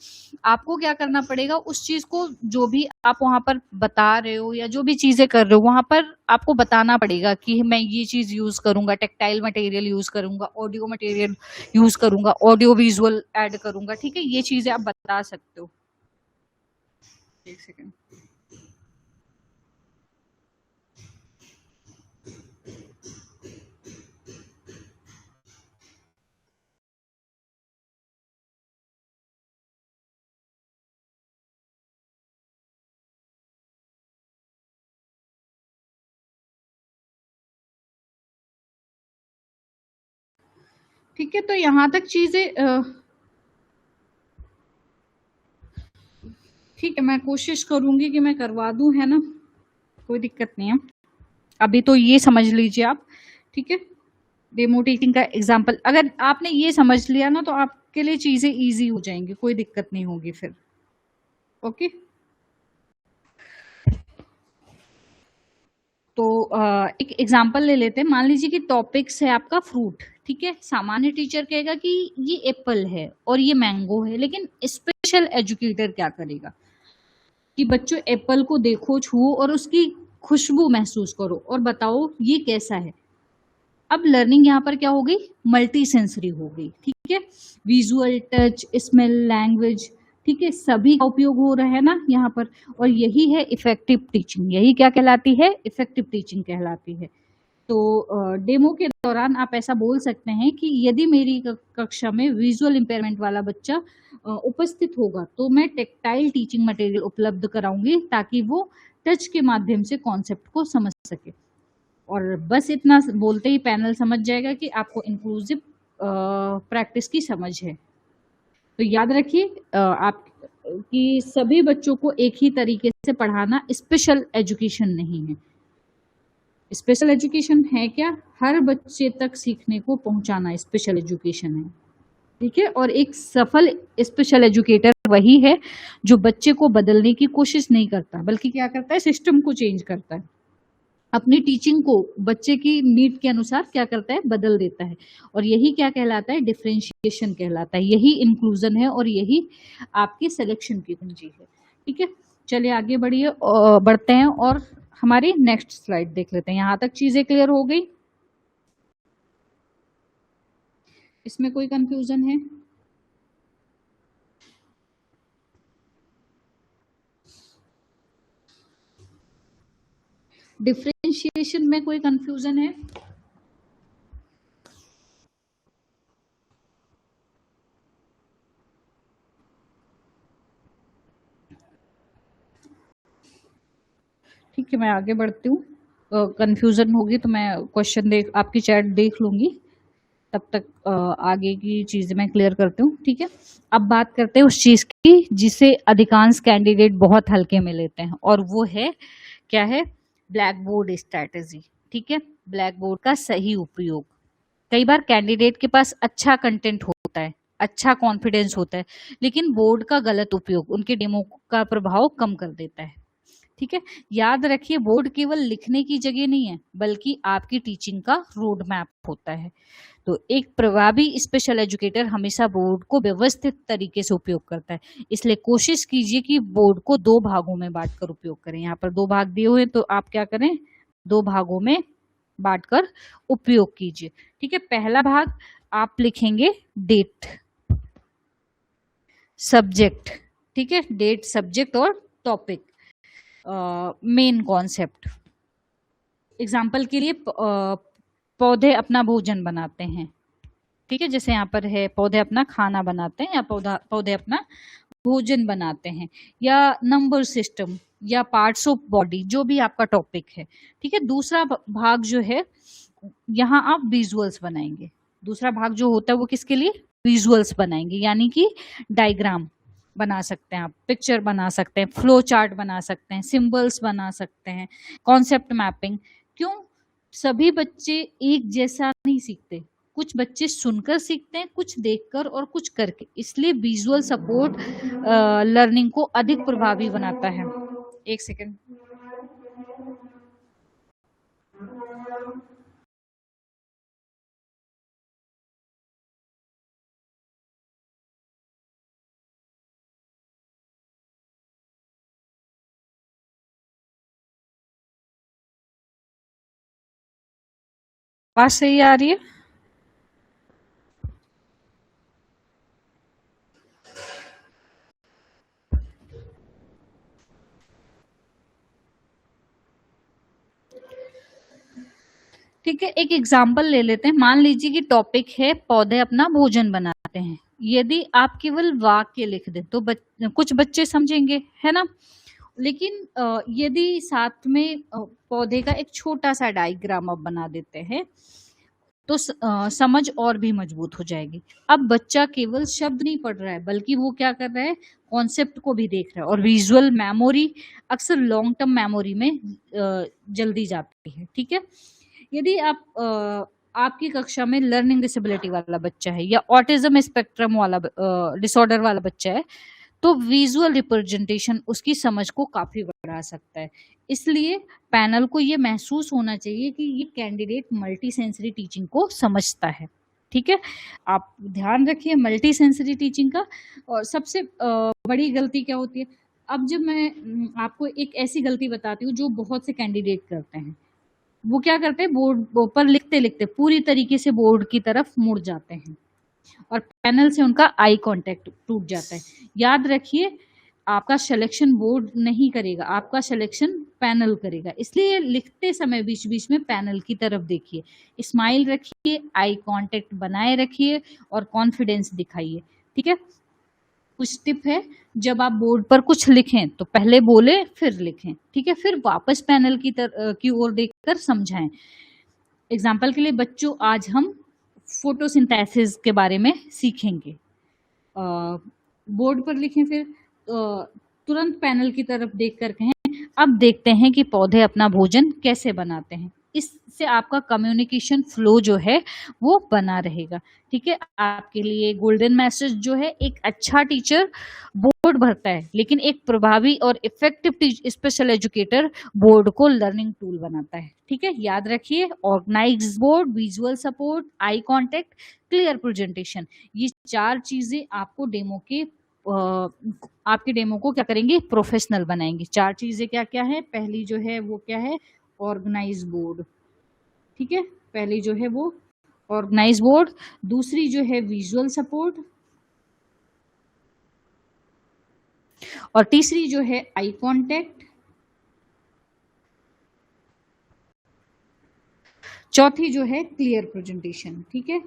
[SPEAKER 1] आपको क्या करना पड़ेगा, उस चीज को जो भी आप वहां पर बता रहे हो या जो भी चीजें कर रहे हो, वहां पर आपको बताना पड़ेगा कि मैं ये चीज यूज करूंगा, टेक्टाइल मटेरियल यूज करूंगा, ऑडियो मटेरियल यूज करूंगा, ऑडियो विजुअल ऐड करूंगा, ठीक है। ये चीजें आप बता सकते हो। एक सेकेंड, ठीक है, तो यहाँ तक चीजें ठीक है, मैं कोशिश करूंगी कि मैं करवा दूं, है ना, कोई दिक्कत नहीं है। अभी तो ये समझ लीजिए आप, ठीक है, डेमो टीचिंग का एग्जाम्पल अगर आपने ये समझ लिया ना तो आपके लिए चीजें इजी हो जाएंगी, कोई दिक्कत नहीं होगी फिर। ओके, तो एक एग्जाम्पल ले लेते हैं। मान लीजिए कि टॉपिक्स है आपका फ्रूट, ठीक है। सामान्य टीचर कहेगा कि ये एप्पल है और ये मैंगो है, लेकिन स्पेशल एजुकेटर क्या करेगा कि बच्चों एप्पल को देखो, छुओ और उसकी खुशबू महसूस करो और बताओ ये कैसा है। अब लर्निंग यहाँ पर क्या हो गई, मल्टी सेंसरी हो गई, ठीक है। विजुअल, टच, स्मेल, लैंग्वेज, ठीक है, सभी का उपयोग हो रहा है ना यहाँ पर। और यही है इफेक्टिव टीचिंग, यही क्या कहलाती है, इफेक्टिव टीचिंग कहलाती है। तो डेमो के दौरान आप ऐसा बोल सकते हैं कि यदि मेरी कक्षा में विजुअल इम्पेयरमेंट वाला बच्चा उपस्थित होगा तो मैं टेक्टाइल टीचिंग मटेरियल उपलब्ध कराऊंगी ताकि वो टच के माध्यम से कॉन्सेप्ट को समझ सके। और बस इतना बोलते ही पैनल समझ जाएगा कि आपको इंक्लूसिव प्रैक्टिस की समझ है। तो याद रखिए आप कि सभी बच्चों को एक ही तरीके से पढ़ाना स्पेशल एजुकेशन नहीं है। स्पेशल एजुकेशन है क्या, हर बच्चे तक सीखने को पहुंचाना स्पेशल एजुकेशन है, ठीक है। और एक सफल स्पेशल एजुकेटर वही है जो बच्चे को बदलने की कोशिश नहीं करता, बल्कि क्या करता है, सिस्टम को चेंज करता है, अपनी टीचिंग को बच्चे की नीड के अनुसार क्या करता है, बदल देता है। और यही क्या कहलाता है, डिफरेंशिएशन कहलाता है, यही इंक्लूजन है और यही आपकी सिलेक्शन की कुंजी है, ठीक है। चलिए आगे बढ़िए, बढ़ते हैं और हमारी नेक्स्ट स्लाइड देख लेते हैं। यहाँ तक चीजें क्लियर हो गई, इसमें कोई कंफ्यूजन है? डिफरेंशिएशन में कोई कंफ्यूजन है? ठीक है, मैं आगे बढ़ती हूँ। कंफ्यूजन होगी तो मैं क्वेश्चन देख, आपकी चैट देख लूंगी, तब तक आगे की चीजें मैं क्लियर करती हूँ, ठीक है। अब बात करते हैं उस चीज की जिसे अधिकांश कैंडिडेट बहुत हल्के में लेते हैं, और वो है क्या है, ब्लैक बोर्ड स्ट्रैटेजी, ठीक है। ब्लैक बोर्ड का सही उपयोग। कई बार कैंडिडेट के पास अच्छा कंटेंट होता है, अच्छा कॉन्फिडेंस होता है, लेकिन बोर्ड का गलत उपयोग उनके डेमो का प्रभाव कम कर देता है, ठीक है। याद रखिए, बोर्ड केवल लिखने की जगह नहीं है, बल्कि आपकी टीचिंग का रोड मैप होता है। तो एक प्रभावी स्पेशल एजुकेटर हमेशा बोर्ड को व्यवस्थित तरीके से उपयोग करता है, इसलिए कोशिश कीजिए कि बोर्ड को दो भागों में बांटकर उपयोग करें। यहाँ पर दो भाग दिए हुए हैं, तो आप क्या करें, दो भागों में बांटकर उपयोग कीजिए, ठीक है। पहला भाग आप लिखेंगे डेट, सब्जेक्ट, ठीक है, डेट, सब्जेक्ट और टॉपिक, मेन कॉन्सेप्ट। एग्जाम्पल के लिए पौधे अपना भोजन बनाते हैं, ठीक है, जैसे यहाँ पर है पौधे अपना खाना बनाते हैं, या पौधे अपना भोजन बनाते हैं, या नंबर सिस्टम, या पार्ट्स ऑफ बॉडी, जो भी आपका टॉपिक है, ठीक है। दूसरा भाग जो है, यहाँ आप विजुअल्स बनाएंगे। दूसरा भाग जो होता है वो किसके लिए, विजुअल्स बनाएंगे, यानी कि डायग्राम बना सकते हैं आप, पिक्चर बना सकते हैं, फ्लो चार्ट बना सकते हैं, सिंबल्स बना सकते हैं, कॉन्सेप्ट मैपिंग। क्यों, सभी बच्चे एक जैसा नहीं सीखते, कुछ बच्चे सुनकर सीखते हैं, कुछ देखकर और कुछ करके, इसलिए विजुअल सपोर्ट लर्निंग को अधिक प्रभावी बनाता है। एक सेकेंड, बात सही आ रही है? ठीक है, एक एग्जाम्पल ले लेते हैं। मान लीजिए कि टॉपिक है पौधे अपना भोजन बनाते हैं। यदि आप केवल वाक्य लिख दें तो कुछ बच्चे समझेंगे, है ना। लेकिन यदि साथ में पौधे का एक छोटा सा डायग्राम आप बना देते हैं, तो समझ और भी मजबूत हो जाएगी। अब बच्चा केवल शब्द नहीं पढ़ रहा है, बल्कि वो क्या कर रहा है, कॉन्सेप्ट को भी देख रहा है। और विजुअल मेमोरी अक्सर लॉन्ग टर्म मेमोरी में जल्दी जाती है। ठीक है, यदि आपकी कक्षा में लर्निंग डिसेबिलिटी वाला बच्चा है या ऑटिज्म स्पेक्ट्रम वाला डिसऑर्डर वाला बच्चा है, तो विजुअल रिप्रेजेंटेशन उसकी समझ को काफी बढ़ा सकता है। इसलिए पैनल को ये महसूस होना चाहिए कि ये कैंडिडेट मल्टी सेंसरी टीचिंग को समझता है। ठीक है, आप ध्यान रखिए मल्टी सेंसरी टीचिंग का। और सबसे बड़ी गलती क्या होती है, अब जब मैं आपको एक ऐसी गलती बताती हूँ जो बहुत से कैंडिडेट करते हैं। वो क्या करते हैं, बोर्ड पर लिखते लिखते पूरी तरीके से बोर्ड की तरफ मुड़ जाते हैं और पैनल से उनका आई कांटेक्ट टूट जाता है। याद रखिए, आपका सिलेक्शन बोर्ड नहीं करेगा, आपका सिलेक्शन पैनल करेगा। इसलिए लिखते समय बीच बीच में पैनल की तरफ देखिए, स्माइल रखिए, आई कांटेक्ट बनाए रखिए और कॉन्फिडेंस दिखाइए। ठीक है, कुछ टिप है, जब आप बोर्ड पर कुछ लिखें तो पहले बोले फिर लिखें। ठीक है, फिर वापस पैनल की ओर देखकर समझाएं। एग्जाम्पल के लिए बच्चों, आज हम फोटोसिंथेसिस के बारे में सीखेंगे। बोर्ड पर लिखें, फिर तुरंत पैनल की तरफ देख कर कहें, अब देखते हैं कि पौधे अपना भोजन कैसे बनाते हैं। इससे आपका कम्युनिकेशन फ्लो जो है वो बना रहेगा। ठीक है, आपके लिए गोल्डन मैसेज जो है, एक अच्छा टीचर बोर्ड भरता है, लेकिन एक प्रभावी और इफेक्टिव स्पेशल एजुकेटर बोर्ड को लर्निंग टूल बनाता है। ठीक है, याद रखिए, organise board, visual support, eye contact, clear presentation, ये 4 चीजें आपको आपके डेमो को क्या करेंगे, प्रोफेशनल बनाएंगे। 4 चीजें क्या क्या है, पहली जो है वो क्या है, ऑर्गेनाइज बोर्ड। ठीक है, पहली जो है वो ऑर्गेनाइज बोर्ड, दूसरी जो है विजुअल सपोर्ट, और तीसरी जो है आई कांटेक्ट, चौथी जो है क्लियर प्रेजेंटेशन। ठीक है,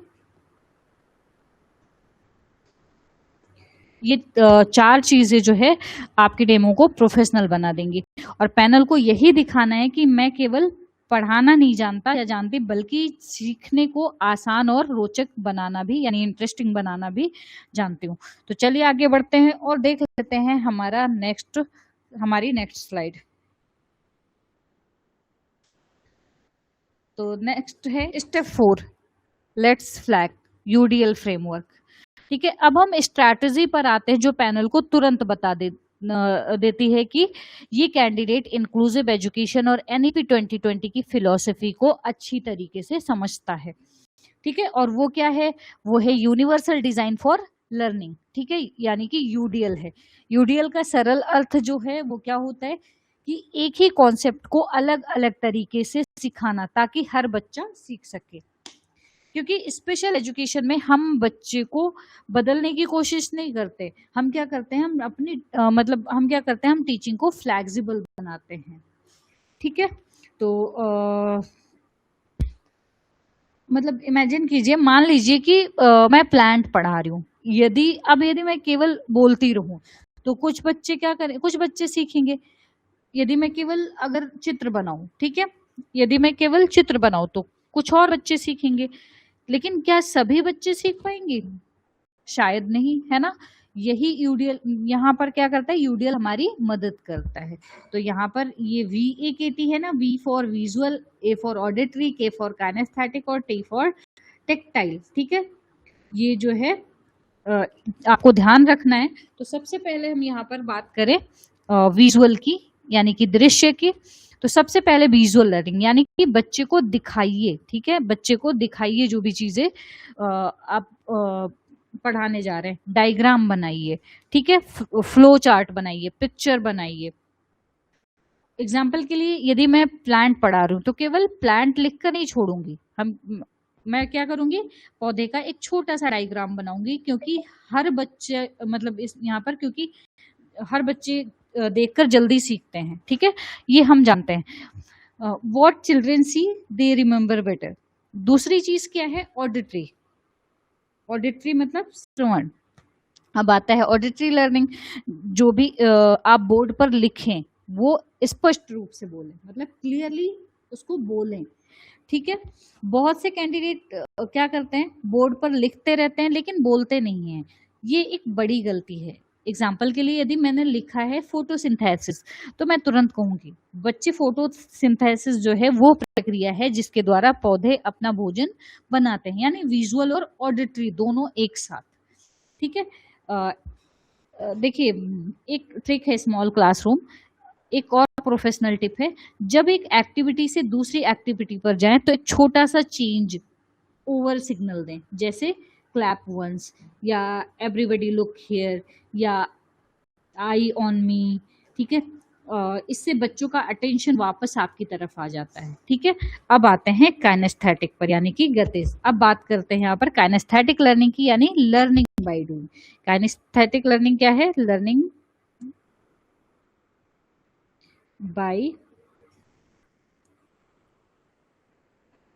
[SPEAKER 1] ये 4 चीजें जो है आपके डेमो को प्रोफेशनल बना देंगी। और पैनल को यही दिखाना है कि मैं केवल पढ़ाना नहीं जानता या जानती, बल्कि सीखने को आसान और रोचक बनाना भी, यानी इंटरेस्टिंग बनाना भी जानती हूँ। तो चलिए आगे बढ़ते हैं और देख लेते हैं हमारी नेक्स्ट स्लाइड। तो नेक्स्ट है step 4, let's flag UDL framework. ठीक है, अब हम स्ट्रैटेजी पर आते हैं जो पैनल को तुरंत बता देती है कि ये कैंडिडेट इंक्लूसिव एजुकेशन और एनईपी 2020 की फिलॉसफी को अच्छी तरीके से समझता है। ठीक है, और वो क्या है, वो है यूनिवर्सल डिजाइन फॉर लर्निंग। ठीक है, यानी कि यूडीएल है। यूडीएल का सरल अर्थ जो है वो क्या होता है कि एक ही कॉन्सेप्ट को अलग अलग तरीके से सिखाना, ताकि हर बच्चा सीख सके। क्योंकि स्पेशल एजुकेशन में हम बच्चे को बदलने की कोशिश नहीं करते, हम क्या करते हैं, हम क्या करते हैं, हम टीचिंग को फ्लेक्सिबल बनाते हैं। ठीक है, तो मतलब इमेजिन कीजिए, मान लीजिए कि मैं प्लांट पढ़ा रही हूँ। यदि मैं केवल बोलती रहूं तो कुछ बच्चे क्या करें, कुछ बच्चे सीखेंगे। यदि मैं केवल अगर चित्र बनाऊं, ठीक है, यदि मैं केवल चित्र बनाऊं तो कुछ और बच्चे सीखेंगे। लेकिन क्या सभी बच्चे सीख पाएंगे? शायद नहीं, है ना। यही यूडीएल यहाँ पर क्या करता है, यूडीएल हमारी मदद करता है। तो यहाँ पर ये VAKT है ना, V for visual, A for auditory, K for kinaesthetic और T फॉर टेक्टाइल। ठीक है, ये जो है आपको ध्यान रखना है। तो सबसे पहले हम यहाँ पर बात करें विजुअल की, यानी कि दृश्य की। तो सबसे पहले विजुअल लर्निंग, यानी कि बच्चे को दिखाइए। ठीक है, बच्चे को दिखाइए जो भी चीजें आप पढ़ाने जा रहे हैं। डायग्राम बनाइए, ठीक है, फ्लो चार्ट बनाइए, पिक्चर बनाइए। एग्जाम्पल के लिए, यदि मैं प्लांट पढ़ा रही हूँ तो केवल प्लांट लिख कर नहीं छोड़ूंगी, मैं क्या करूंगी, पौधे का एक छोटा सा डायग्राम बनाऊंगी। क्योंकि हर बच्चे यहाँ पर क्योंकि हर बच्चे देखकर जल्दी सीखते हैं। ठीक है, ये हम जानते हैं। What children see they remember better. दूसरी चीज क्या है, ऑडिटरी। ऑडिटरी मतलब श्रवण। अब आता है ऑडिटरी लर्निंग। जो भी आप बोर्ड पर लिखें वो स्पष्ट रूप से बोलें, मतलब क्लियरली उसको बोलें। ठीक है। बहुत से कैंडिडेट क्या करते हैं, बोर्ड पर लिखते रहते हैं लेकिन बोलते नहीं हैं। ये एक बड़ी गलती है। एग्जाम्पल के लिए यदि मैंने लिखा है फोटोसिंथेसिस, तो मैं तुरंत कहूंगी बच्चे, फोटोसिंथेसिस जो है वो प्रक्रिया है जिसके द्वारा पौधे अपना भोजन बनाते हैं, यानी विजुअल और ऑडिटरी दोनों एक साथ। ठीक है। देखिए, एक ट्रिक है स्मॉल क्लासरूम। एक और प्रोफेशनल टिप है, जब एक एक्टिविटी से दूसरी एक्टिविटी पर जाएं तो एक छोटा सा चेंज ओवर सिग्नल दें, जैसे क्लैप वंस, या एवरीबॉडी लुक हियर, या आई ऑन मी। ठीक है। इससे बच्चों का अटेंशन वापस आपकी तरफ आ जाता है। ठीक है। अब आते हैं काइनेस्थेटिक पर, यानी कि गतिज। अब बात करते हैं यहाँ पर काइनेस्थेटिक लर्निंग की, यानी learning by doing. Kinaesthetic learning क्या है? Learning by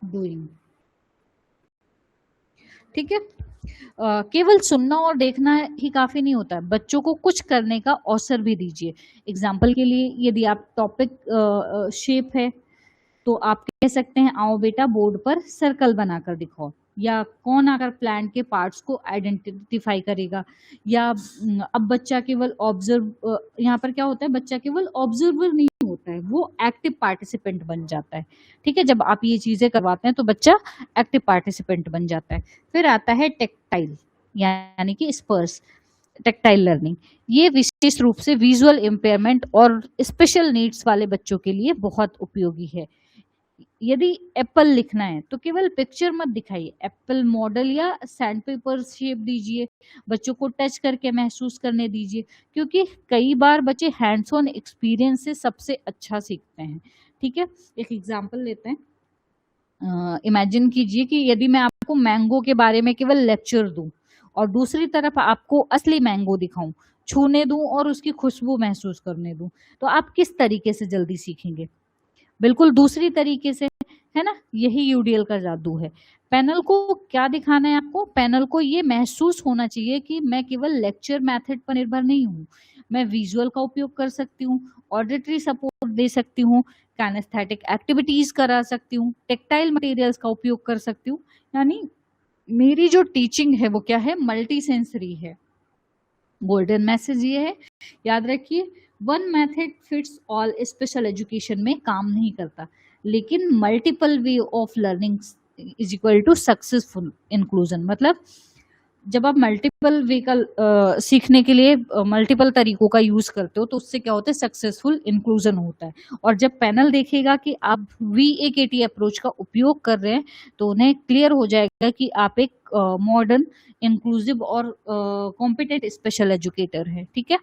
[SPEAKER 1] doing. ठीक है। केवल सुनना और देखना ही काफी नहीं होता है, बच्चों को कुछ करने का अवसर भी दीजिए। एग्जाम्पल के लिए, यदि आप टॉपिक शेप है तो आप कह सकते हैं, आओ बेटा बोर्ड पर सर्कल बनाकर दिखाओ, या कौन आकर प्लांट के पार्ट्स को आइडेंटिफाई करेगा। या अब बच्चा केवल ऑब्जर्व, यहाँ पर क्या होता है, बच्चा केवल ऑब्जर्वर नहीं होता है, वो एक्टिव पार्टिसिपेंट बन जाता है। ठीक है। जब आप ये चीजें करवाते हैं तो बच्चा एक्टिव पार्टिसिपेंट बन जाता है। फिर आता है टेक्टाइल, यानी कि स्पर्श, टेक्टाइल लर्निंग। ये विशेष रूप से विजुअल इम्पेयरमेंट और स्पेशल नीड्स वाले बच्चों के लिए बहुत उपयोगी है। यदि एप्पल लिखना है तो केवल पिक्चर मत दिखाइए, एप्पल मॉडल या सैंडपेपर शेप दीजिए, बच्चों को टच करके महसूस करने दीजिए, क्योंकि कई बार बच्चे हैंड्स ऑन एक्सपीरियंस से सबसे अच्छा सीखते हैं। ठीक है। एक एग्जांपल लेते हैं। इमेजिन कीजिए कि यदि मैं आपको मैंगो के बारे में केवल लेक्चर दूं और दूसरी तरफ आपको असली मैंगो दिखाऊं, छूने दूं और उसकी खुशबू महसूस करने दूं, तो आप किस तरीके से जल्दी सीखेंगे? बिल्कुल दूसरी तरीके से, है ना। यही यूडीएल का जादू है। पैनल को क्या दिखाना है आपको? पैनल को ये महसूस होना चाहिए कि मैं केवल लेक्चर मेथड पर निर्भर नहीं हूँ, मैं विजुअल का उपयोग कर सकती हूँ, ऑडिटरी सपोर्ट दे सकती हूँ, काइनेस्थेटिक एक्टिविटीज करा सकती हूँ, टेक्टाइल मटेरियल्स का उपयोग कर सकती हूँ। यानी मेरी जो टीचिंग है वो क्या है? मल्टी सेंसरी है। गोल्डन मैसेज ये है, याद रखिए, one method fits all special education में काम नहीं करता, लेकिन multiple way of learning is equal to successful inclusion. मतलब जब आप मल्टीपल वे का सीखने के लिए मल्टीपल तरीकों का यूज करते हो तो उससे क्या होता है? सक्सेसफुल इंक्लूजन होता है। और जब पैनल देखेगा कि आप VAKT अप्रोच का उपयोग कर रहे हैं तो उन्हें क्लियर हो जाएगा कि आप एक मॉडर्न, इंक्लूसिव और कॉम्पिटेंट स्पेशल एजुकेटर है। ठीक है।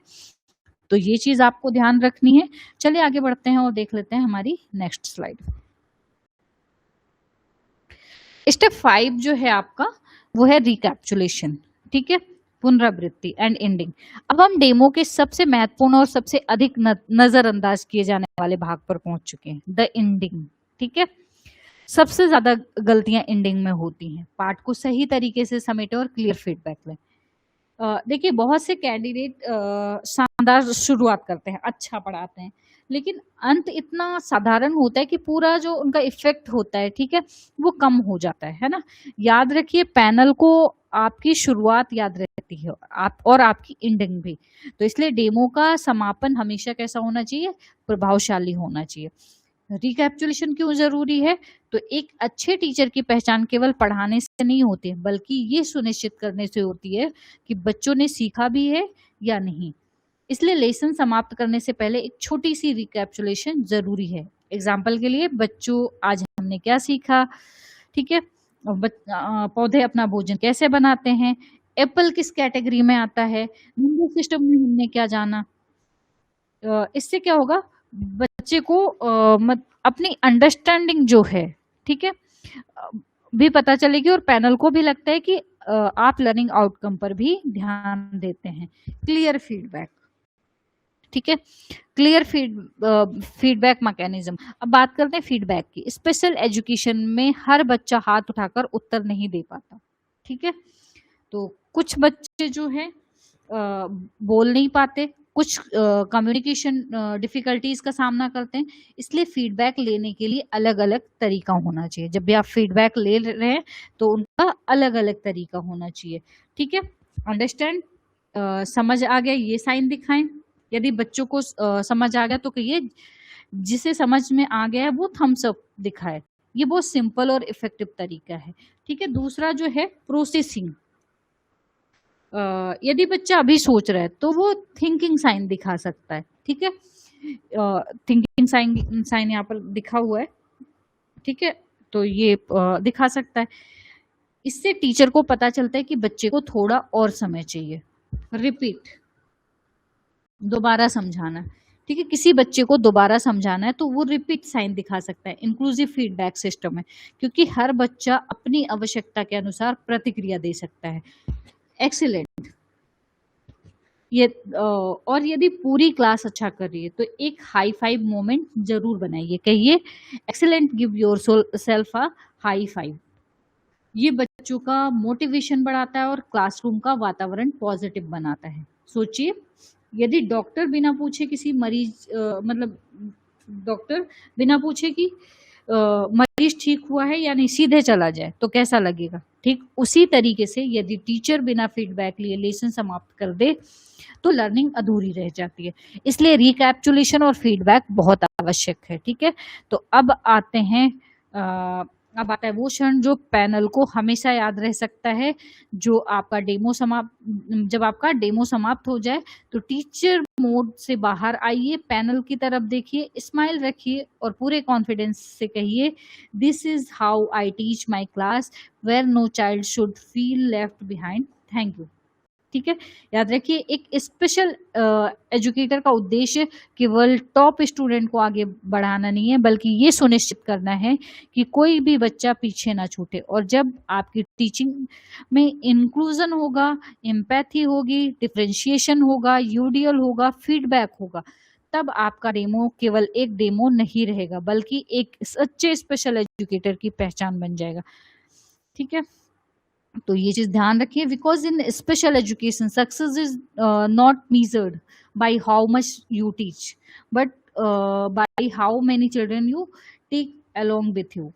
[SPEAKER 1] तो ये चीज आपको ध्यान रखनी है। चलिए आगे बढ़ते हैं और देख लेते हैं हमारी नेक्स्ट स्लाइड। स्टेप 5 जो है आपका, वो है रिकैप्चुलेशन। ठीक है। पुनरावृत्ति एंड एंडिंग। अब हम डेमो के सबसे महत्वपूर्ण और सबसे अधिक नजरअंदाज किए जाने वाले भाग पर पहुंच चुके हैं, द एंडिंग। ठीक है। सबसे ज्यादा गलतियां एंडिंग में होती हैं। पार्ट को सही तरीके से समेटे और क्लियर फीडबैक लें। देखिए, बहुत से कैंडिडेट शानदार शुरुआत करते हैं, अच्छा पढ़ाते हैं, लेकिन अंत इतना साधारण होता है कि पूरा जो उनका इफेक्ट होता है, ठीक है, वो कम हो जाता है ना। याद रखिए, पैनल को आपकी शुरुआत याद रहती है, आप और आपकी एंडिंग भी। तो इसलिए डेमो का समापन हमेशा कैसा होना चाहिए? प्रभावशाली होना चाहिए। रिकैप्चुलेशन क्यों जरूरी है? तो एक अच्छे टीचर की पहचान केवल पढ़ाने से नहीं होती, बल्कि ये सुनिश्चित करने से होती है कि बच्चों ने सीखा भी है या नहीं। इसलिए लेसन समाप्त करने से पहले एक छोटी सी रिकैप्चुलेशन जरूरी है। एग्जाम्पल के लिए, बच्चों आज हमने क्या सीखा? ठीक है। पौधे अपना भोजन कैसे बनाते हैं? एप्पल किस कैटेगरी में आता है? नंबर सिस्टम में हमने क्या जाना? इससे क्या होगा? बच्चे को अपनी अंडरस्टैंडिंग जो है, ठीक है, भी पता चलेगी और पैनल को भी लगता है कि आप लर्निंग आउटकम पर भी ध्यान देते हैं। Clear feedback. ठीक है। Clear feedback mechanism. अब बात करते हैं फीडबैक की। स्पेशल एजुकेशन में हर बच्चा हाथ उठाकर उत्तर नहीं दे पाता। ठीक है। तो कुछ बच्चे जो है बोल नहीं पाते, कुछ कम्युनिकेशन डिफिकल्टीज का सामना करते हैं, इसलिए फीडबैक लेने के लिए अलग अलग तरीका होना चाहिए। जब भी आप फीडबैक ले रहे हैं तो उनका अलग अलग तरीका होना चाहिए। ठीक है, अंडरस्टैंड, समझ आ गया, ये साइन दिखाएं। यदि बच्चों को समझ आ गया तो कहिए, जिसे समझ में आ गया है वो थम्स अप दिखाए। ये बहुत सिंपल और इफेक्टिव तरीका है। ठीक है, दूसरा जो है प्रोसेसिंग। यदि बच्चा अभी सोच रहा है तो वो थिंकिंग साइन दिखा सकता है। ठीक है, थिंकिंग साइन साइन यहाँ पर दिखा हुआ है। ठीक है, तो ये दिखा सकता है। इससे टीचर को पता चलता है कि बच्चे को थोड़ा और समय चाहिए। रिपीट, दोबारा समझाना। ठीक है, किसी बच्चे को दोबारा समझाना है तो वो रिपीट साइन दिखा सकता है। इंक्लूसिव फीडबैक सिस्टम है, क्योंकि हर बच्चा अपनी आवश्यकता के अनुसार प्रतिक्रिया दे सकता है। एक्सीलेंट। ये और यदि पूरी क्लास अच्छा कर रही है तो एक हाई फाइव मोमेंट जरूर बनाइए। कहिए, excellent, give your self a high five. ये बच्चों का मोटिवेशन बढ़ाता है और क्लासरूम का वातावरण पॉजिटिव बनाता है। सोचिए, यदि डॉक्टर बिना पूछे किसी मरीज मतलब डॉक्टर बिना पूछे कि मरीज ठीक हुआ है या नहीं सीधे चला जाए तो कैसा लगेगा। ठीक उसी तरीके से यदि टीचर बिना फीडबैक लिए लेसन समाप्त कर दे तो लर्निंग अधूरी रह जाती है। इसलिए रिकैप्चुलेशन और फीडबैक बहुत आवश्यक है। ठीक है, तो अब आते हैं अब आता है वो क्षण जो पैनल को हमेशा याद रह सकता है। जो आपका डेमो समाप्त जब आपका डेमो समाप्त हो जाए तो टीचर मोड से बाहर आइए, पैनल की तरफ देखिए, स्माइल रखिए और पूरे कॉन्फिडेंस से कहिए, this is how I teach my class, where no child should feel left behind. Thank you. ठीक है, याद रखिए, एक स्पेशल एजुकेटर का उद्देश्य केवल टॉप स्टूडेंट को आगे बढ़ाना नहीं है, बल्कि ये सुनिश्चित करना है कि कोई भी बच्चा पीछे ना छूटे। और जब आपकी टीचिंग में इंक्लूजन होगा, एम्पैथी होगी, डिफरेंशिएशन होगा, यूडीएल होगा, फीडबैक होगा, तब आपका डेमो केवल एक डेमो नहीं रहेगा, बल्कि एक सच्चे स्पेशल एजुकेटर की पहचान बन जाएगा। ठीक है, तो ये चीज ध्यान रखिए, because in special education success is not measured by how much you teach, but by how many children you take along with you.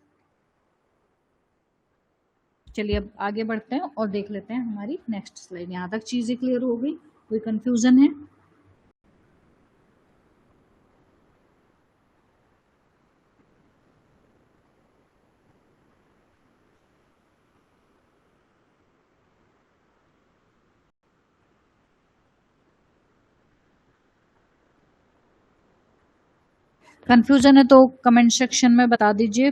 [SPEAKER 1] चलिए अब आगे बढ़ते हैं और देख लेते हैं हमारी नेक्स्ट स्लाइड। यहाँ तक चीजें क्लियर हो गई? कोई कंफ्यूजन है? कंफ्यूजन है तो कमेंट सेक्शन में बता दीजिए।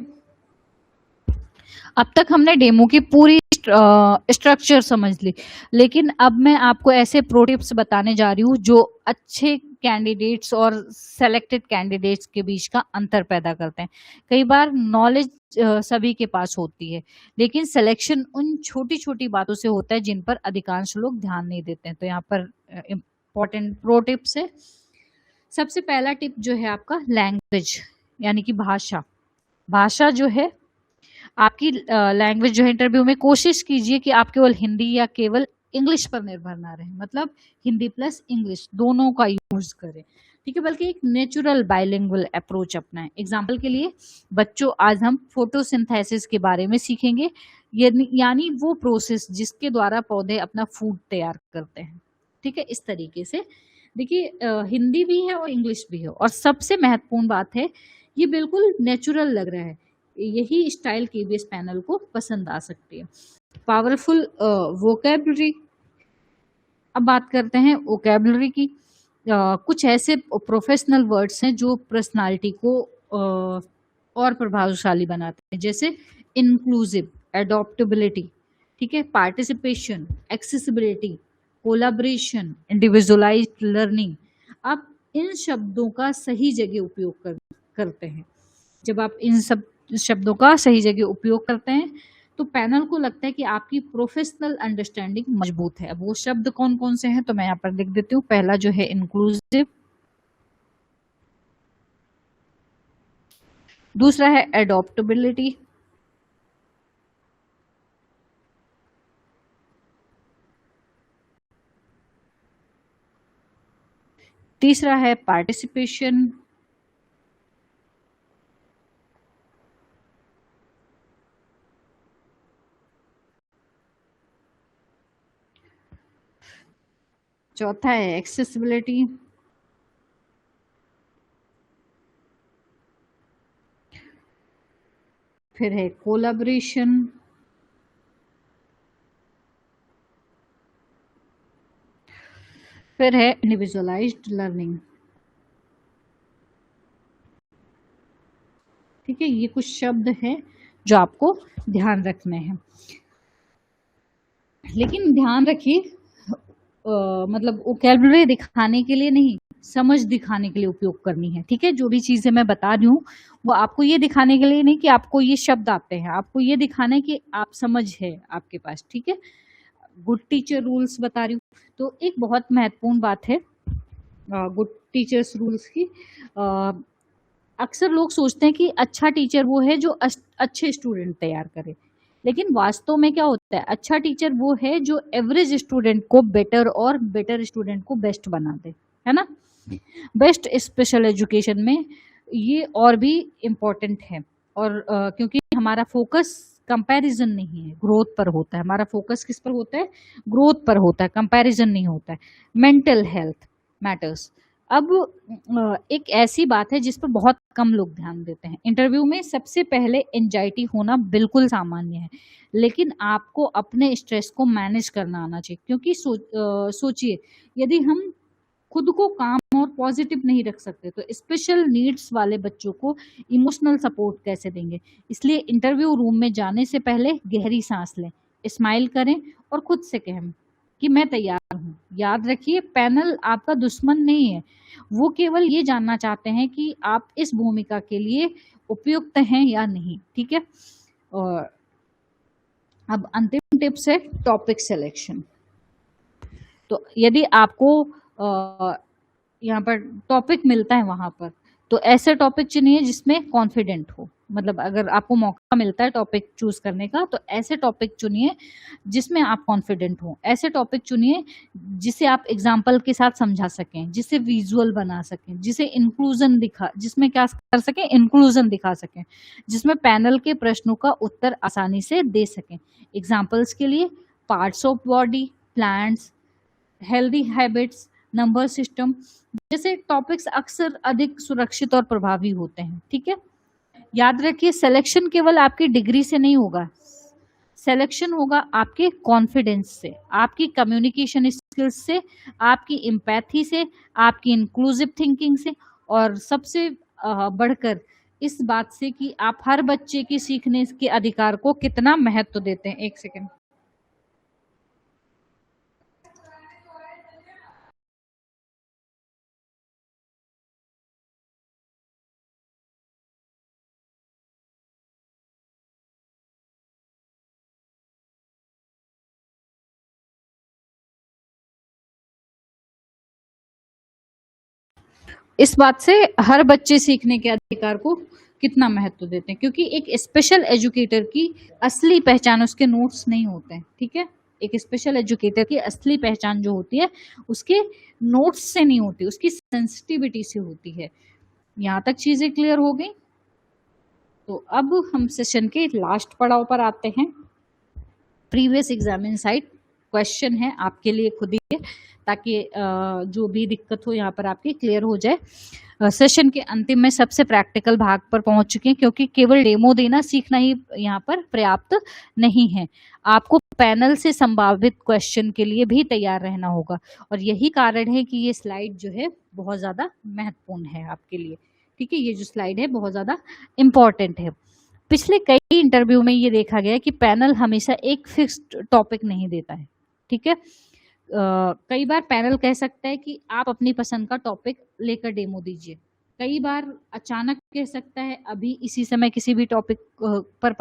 [SPEAKER 1] अब तक हमने डेमो की पूरी स्ट्रक्चर समझ ली, लेकिन अब मैं आपको ऐसे प्रो टिप्स बताने जा रही हूँ जो अच्छे कैंडिडेट्स और सेलेक्टेड कैंडिडेट्स के बीच का अंतर पैदा करते हैं। कई बार नॉलेज सभी के पास होती है, लेकिन सिलेक्शन उन छोटी छोटी बातों से होता है जिन पर अधिकांश लोग ध्यान नहीं देते हैं। तो यहाँ पर इम्पोर्टेंट प्रो टिप्स है। सबसे पहला टिप जो है आपका लैंग्वेज, यानी कि भाषा। भाषा जो है आपकी लैंग्वेज जो है, इंटरव्यू में कोशिश कीजिए कि आप केवल हिंदी या केवल इंग्लिश पर निर्भर ना रहे, मतलब हिंदी प्लस इंग्लिश दोनों का यूज करें। ठीक है, बल्कि एक नेचुरल बाइलिंगुअल अप्रोच अपनाएं। एग्जाम्पल के लिए, बच्चों आज हम फोटोसिंथेसिस के बारे में सीखेंगे, यानी वो प्रोसेस जिसके द्वारा पौधे अपना फूड तैयार करते हैं। ठीक है, इस तरीके से देखिए, हिंदी भी है और इंग्लिश भी है, और सबसे महत्वपूर्ण बात है ये बिल्कुल नेचुरल लग रहा है। यही स्टाइल केबीएस पैनल को पसंद आ सकती है। Powerful vocabulary. अब बात करते हैं वोकेबलरी की। कुछ ऐसे प्रोफेशनल वर्ड्स हैं जो पर्सनालिटी को और प्रभावशाली बनाते हैं, जैसे इंक्लूसिव, एडॉप्टेबिलिटी, ठीक है, participation, accessibility, collaboration, individualised learning. आप इन शब्दों का सही जगह उपयोग करते हैं। जब आप इन सब शब्दों का सही जगह उपयोग करते हैं तो पैनल को लगता है कि आपकी प्रोफेशनल अंडरस्टैंडिंग मजबूत है। अब वो शब्द कौन कौन से हैं तो मैं यहाँ पर लिख देती हूँ। पहला जो है इंक्लूसिव, दूसरा है एडॉप्टेबिलिटी, तीसरा है पार्टिसिपेशन। चौथा है एक्सेसिबिलिटी। फिर है कोलैबोरेशन। फिर है इंडिविजुअलाइज्ड लर्निंग। ठीक है, ये कुछ शब्द हैं जो आपको ध्यान रखने हैं। लेकिन ध्यान रखिए, मतलब वोकैबुलरी दिखाने के लिए नहीं, समझ दिखाने के लिए उपयोग करनी है। ठीक है, जो भी चीजें मैं बता रही हूँ वो आपको ये दिखाने के लिए नहीं कि आपको ये शब्द आते हैं, आपको ये दिखाना है कि आप समझ है आपके पास। ठीक है, गुड टीचर रूल्स बता रही हूँ। तो एक बहुत महत्वपूर्ण बात है गुड टीचर्स रूल्स की। अक्सर लोग सोचते हैं कि अच्छा टीचर वो है जो अच्छे स्टूडेंट तैयार करे, लेकिन वास्तव में क्या होता है, अच्छा टीचर वो है जो एवरेज स्टूडेंट को बेटर और बेटर स्टूडेंट को बेस्ट बना दे, है ना। बेस्ट स्पेशल एजुकेशन में ये और भी इम्पोर्टेंट है। और क्योंकि हमारा फोकस कंपैरिजन नहीं है, ग्रोथ पर होता है। हमारा फोकस किस पर होता है, ग्रोथ पर होता है, कंपैरिजन नहीं होता है। Mental health matters. अब एक ऐसी बात है जिस पर बहुत कम लोग ध्यान देते हैं। इंटरव्यू में सबसे पहले एंजाइटी होना बिल्कुल सामान्य है, लेकिन आपको अपने स्ट्रेस को मैनेज करना आना चाहिए। क्योंकि सोचिए, यदि हम खुद को काम और पॉजिटिव नहीं रख सकते तो स्पेशल नीड्स वाले बच्चों को इमोशनल सपोर्ट कैसे देंगे। इसलिए इंटरव्यू रूम में जाने से पहले गहरी सांस लें, स्माइल करें और खुद से कहें कि मैं तैयार हूँ। याद रखिए, पैनल आपका दुश्मन नहीं है, वो केवल ये जानना चाहते हैं कि आप इस भूमिका के लिए उपयुक्त हैं या नहीं। ठीक है, और अब अंतिम टिप्स है टॉपिक सिलेक्शन। तो यदि आपको यहाँ पर टॉपिक मिलता है वहां पर, तो ऐसे टॉपिक चुनिए जिसमें कॉन्फिडेंट हो। मतलब अगर आपको मौका मिलता है टॉपिक चूज करने का, तो ऐसे टॉपिक चुनिए जिसमें आप कॉन्फिडेंट हो। ऐसे टॉपिक चुनिए जिसे आप एग्जाम्पल के साथ समझा सकें, जिसे विजुअल बना सकें, जिसे इंक्लूजन दिखा, जिसमें क्या कर सकें, इंक्लूजन दिखा सकें, जिसमें पैनल के प्रश्नों का उत्तर आसानी से दे सकें। एग्जाम्पल्स के लिए parts of body, plants, healthy habits, number system जैसे टॉपिक्स अक्सर अधिक सुरक्षित और प्रभावी होते हैं। ठीक है, याद रखिए, सिलेक्शन केवल आपकी डिग्री से नहीं होगा, सिलेक्शन होगा आपके कॉन्फिडेंस से, आपकी कम्युनिकेशन स्किल्स से, आपकी एम्पैथी से, आपकी इंक्लूसिव थिंकिंग से, और सबसे बढ़कर इस बात से कि आप हर बच्चे की सीखने के अधिकार को कितना महत्व देते हैं। एक सेकेंड। इस बात से हर बच्चे सीखने के अधिकार को कितना महत्व देते हैं, क्योंकि एक स्पेशल एजुकेटर की असली पहचान उसके नोट्स नहीं होते हैं। ठीक है, एक स्पेशल एजुकेटर की असली पहचान जो होती है उसके नोट्स से नहीं होती, उसकी सेंसिटिविटी से होती है। यहाँ तक चीजें क्लियर हो गई। तो अब हम सेशन के लास्ट पड़ाव पर आते हैं। प्रीवियस एग्जाम इनसाइट क्वेश्चन है आपके लिए खुद ही, ताकि जो भी दिक्कत हो यहाँ पर आपकी क्लियर हो जाए। सेशन के अंतिम में सबसे प्रैक्टिकल भाग पर पहुंच चुके हैं, क्योंकि केवल डेमो देना सीखना ही यहाँ पर पर्याप्त नहीं है, आपको पैनल से संभावित क्वेश्चन के लिए भी तैयार रहना होगा। और यही कारण है कि ये स्लाइड जो है बहुत ज़्यादा महत्वपूर्ण है आपके लिए। ठीक है, ये जो स्लाइड है बहुत ज़्यादा इम्पॉर्टेंट है। पिछले कई इंटरव्यू में ये देखा गया है कि पैनल हमेशा एक फिक्स्ड टॉपिक नहीं देता है। ठीक है, कई बार पैनल कह सकता है कि आप अपनी पसंद का टॉपिक लेकर डेमो दीजिए। कई बार अचानक कह सकता है अभी इसी समय किसी भी टॉपिक पर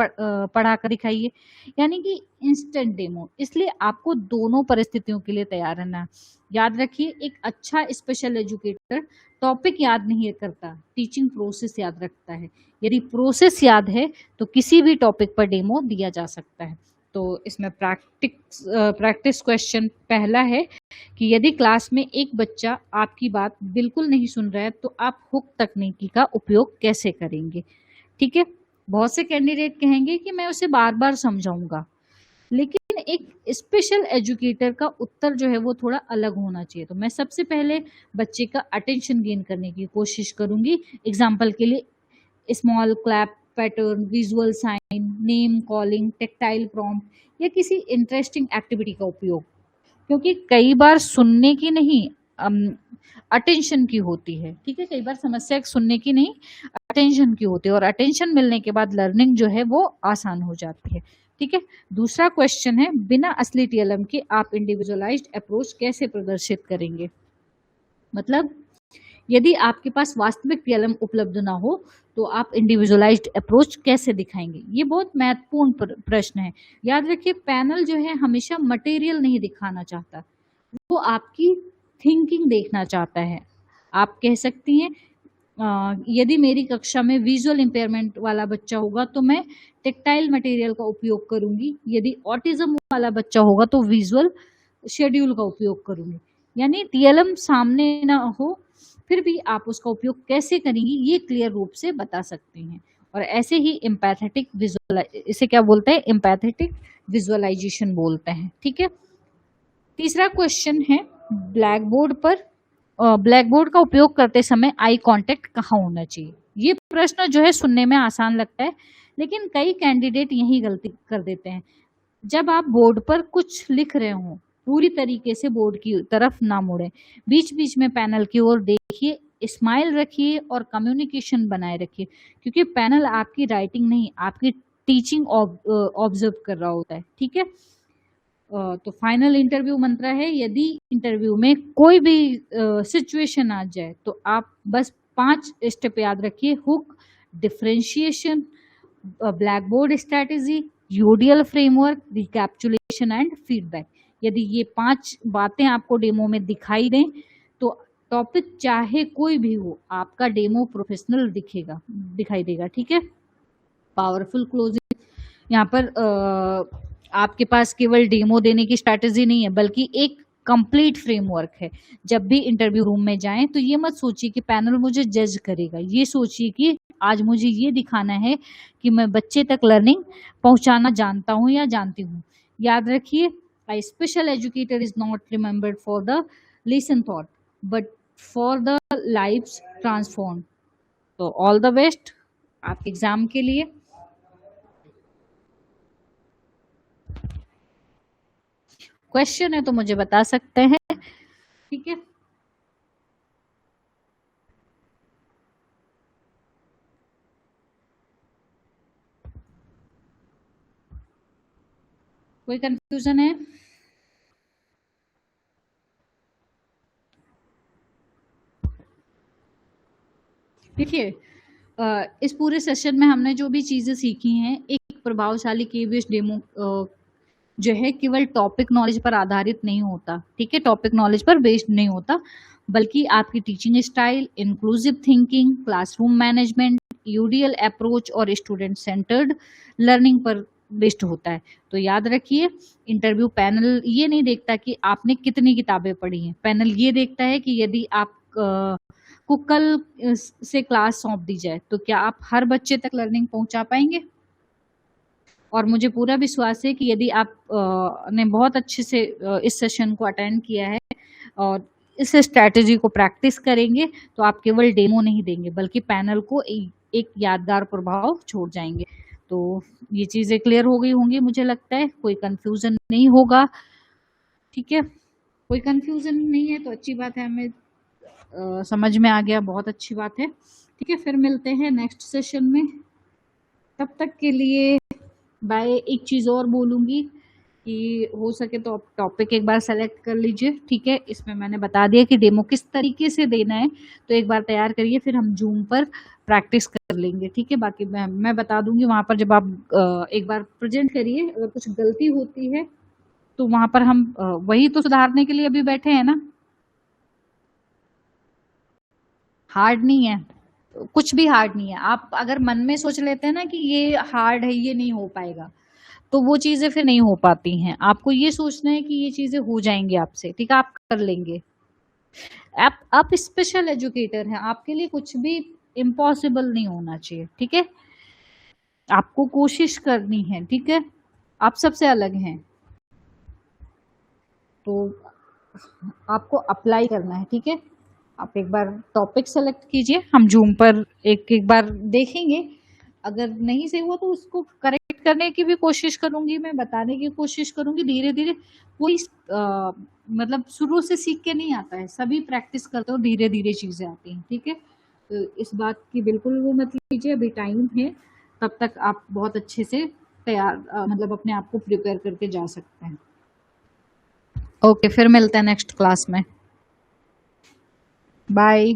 [SPEAKER 1] पढ़ा कर दिखाइए, यानी कि इंस्टेंट डेमो। इसलिए आपको दोनों परिस्थितियों के लिए तैयार रहना है। याद रखिए, एक अच्छा स्पेशल एजुकेटर टॉपिक याद नहीं करता, टीचिंग प्रोसेस याद रखता है। यदि प्रोसेस याद है तो किसी भी टॉपिक पर डेमो दिया जा सकता है। तो इसमें प्रैक्टिस क्वेश्चन पहला है कि यदि क्लास में एक बच्चा आपकी बात बिल्कुल नहीं सुन रहा है तो आप हुक तकनीकी का उपयोग कैसे करेंगे। ठीक है, बहुत से कैंडिडेट कहेंगे कि मैं उसे बार बार समझाऊंगा, लेकिन एक स्पेशल एजुकेटर का उत्तर जो है वो थोड़ा अलग होना चाहिए। तो मैं सबसे पहले बच्चे का अटेंशन गेन करने की कोशिश करूंगी। एग्जाम्पल के लिए small clap pattern, visual sign, name calling, tactile prompt या किसी इंटरेस्टिंग एक्टिविटी का उपयोग, क्योंकि कई बार सुनने की नहीं अटेंशन की होती है। ठीक है, कई बार समस्या सुनने की नहीं अटेंशन की होती है, और अटेंशन मिलने के बाद लर्निंग जो है वो आसान हो जाती है। ठीक है, दूसरा क्वेश्चन है, बिना असली टीएलएम के आप इंडिविजुअलाइज्ड अप्रोच कैसे प्रदर्शित करेंगे। मतलब यदि आपके पास वास्तविक टीएलएम उपलब्ध ना हो तो आप इंडिविजुअलाइज्ड अप्रोच कैसे दिखाएंगे। ये बहुत महत्वपूर्ण प्रश्न है। याद रखिए, पैनल जो है हमेशा मटेरियल नहीं दिखाना चाहता, वो आपकी थिंकिंग देखना चाहता है। आप कह सकती हैं यदि मेरी कक्षा में विजुअल इम्पेयरमेंट वाला बच्चा होगा तो मैं टेक्टाइल मटेरियल का उपयोग करूंगी, यदि ऑटिज्म वाला बच्चा होगा तो विजुअल शेड्यूल का उपयोग करूंगी। यानी टीएलएम सामने ना हो फिर भी आप उसका उपयोग कैसे करेंगी ये क्लियर रूप से बता सकती हैं। और ऐसे ही एम्पैथेटिक इसे क्या बोलते हैं, एम्पैथेटिक विजुअलाइजेशन बोलते हैं। ठीक है, तीसरा क्वेश्चन है, ब्लैक बोर्ड का उपयोग करते समय आई कांटेक्ट कहाँ होना चाहिए। ये प्रश्न जो है सुनने में आसान लगता है, लेकिन कई कैंडिडेट यही गलती कर देते हैं। जब आप बोर्ड पर कुछ लिख रहे हो पूरी तरीके से बोर्ड की तरफ ना मुड़े, बीच बीच में पैनल की ओर देखिए, स्माइल रखिए और कम्युनिकेशन बनाए रखिए, क्योंकि पैनल आपकी राइटिंग नहीं आपकी टीचिंग ऑब्जर्व कर रहा होता है। ठीक है, तो फाइनल इंटरव्यू मंत्र है, यदि इंटरव्यू में कोई भी सिचुएशन आ जाए तो आप बस 5 स्टेप याद रखिए, hook, differentiation, blackboard strategy, UDL framework, recapitulation and feedback. यदि ये 5 बातें आपको डेमो में दिखाई दें तो टॉपिक चाहे कोई भी हो आपका डेमो प्रोफेशनल दिखाई देगा। ठीक है, पावरफुल क्लोजिंग, यहाँ पर आपके पास केवल डेमो देने की स्ट्रैटेजी नहीं है बल्कि एक कंप्लीट फ्रेमवर्क है। जब भी इंटरव्यू रूम में जाएं तो ये मत सोचिए कि पैनल मुझे जज करेगा, ये सोचिए कि आज मुझे ये दिखाना है कि मैं बच्चे तक लर्निंग पहुंचाना जानता हूं या जानती हूँ। याद रखिए, a special educator is not remembered for the lesson taught but for the lives transformed। तो ऑल द बेस्ट आपके एग्जाम के लिए। क्वेश्चन है तो मुझे बता सकते हैं। ठीक है, कोई कंफ्यूजन है? देखिए, इस पूरे सेशन में हमने जो भी चीजें सीखी हैं, एक प्रभावशाली केवीएस डेमो जो है केवल टॉपिक नॉलेज पर आधारित नहीं होता। ठीक है, टॉपिक नॉलेज पर बेस्ड नहीं होता, बल्कि आपकी teaching style, inclusive thinking, classroom management, UDL approach और स्टूडेंट सेंटर्ड लर्निंग पर बेस्ड होता है। तो याद रखिए, इंटरव्यू पैनल ये नहीं देखता कि आपने कितनी किताबें पढ़ी हैं, पैनल ये देखता है कि यदि आप को कल से क्लास सौंप दी जाए तो क्या आप हर बच्चे तक लर्निंग पहुंचा पाएंगे। और मुझे पूरा विश्वास है कि यदि आप ने बहुत अच्छे से इस सेशन को अटेंड किया है और इस स्ट्रैटेजी को प्रैक्टिस करेंगे तो आप केवल डेमो नहीं देंगे बल्कि पैनल को एक यादगार प्रभाव छोड़ जाएंगे। तो ये चीज़ें क्लियर हो गई होंगी, मुझे लगता है कोई कंफ्यूजन नहीं होगा। ठीक है, कोई कंफ्यूजन नहीं है तो अच्छी बात है, हमें समझ में आ गया, बहुत अच्छी बात है। ठीक है, फिर मिलते हैं नेक्स्ट सेशन में, तब तक के लिए बाय। एक चीज़ और बोलूँगी कि हो सके तो आप टॉपिक एक बार सेलेक्ट कर लीजिए। ठीक है, इसमें मैंने बता दिया कि डेमो किस तरीके से देना है, तो एक बार तैयार करिए, फिर हम जूम पर प्रैक्टिस कर लेंगे। ठीक है, बाकी मैं बता दूंगी वहाँ पर, जब आप एक बार प्रेजेंट करिए, अगर कुछ गलती होती है तो वहाँ पर हम वही तो सुधारने के लिए अभी बैठे हैं ना। हार्ड नहीं है, कुछ भी हार्ड नहीं है। आप अगर मन में सोच लेते हैं ना कि ये हार्ड है, ये नहीं हो पाएगा, तो वो चीजें फिर नहीं हो पाती हैं। आपको ये सोचना है कि ये चीजें हो जाएंगी आपसे, ठीक है, आप कर लेंगे। आप स्पेशल एजुकेटर हैं, आपके लिए कुछ भी इम्पॉसिबल नहीं होना चाहिए, ठीक है। आपको कोशिश करनी है, ठीक है, आप सबसे अलग हैं। तो आपको अप्लाई करना है, ठीक है। आप एक बार टॉपिक सेलेक्ट कीजिए, हम जूम पर एक एक बार देखेंगे। अगर नहीं सही हुआ तो उसको करेक्ट करने की भी कोशिश करूंगी, मैं बताने की कोशिश करूंगी। धीरे धीरे कोई मतलब शुरू से सीख के नहीं आता है, सभी प्रैक्टिस करते हो, धीरे धीरे चीजें आती हैं, ठीक है। तो इस बात की बिल्कुल वो मत लीजिए, अभी टाइम है, तब तक आप बहुत अच्छे से तैयार मतलब अपने आप को प्रिपेयर करके जा सकते हैं। ओके, फिर मिलते हैं नेक्स्ट क्लास में। बाय।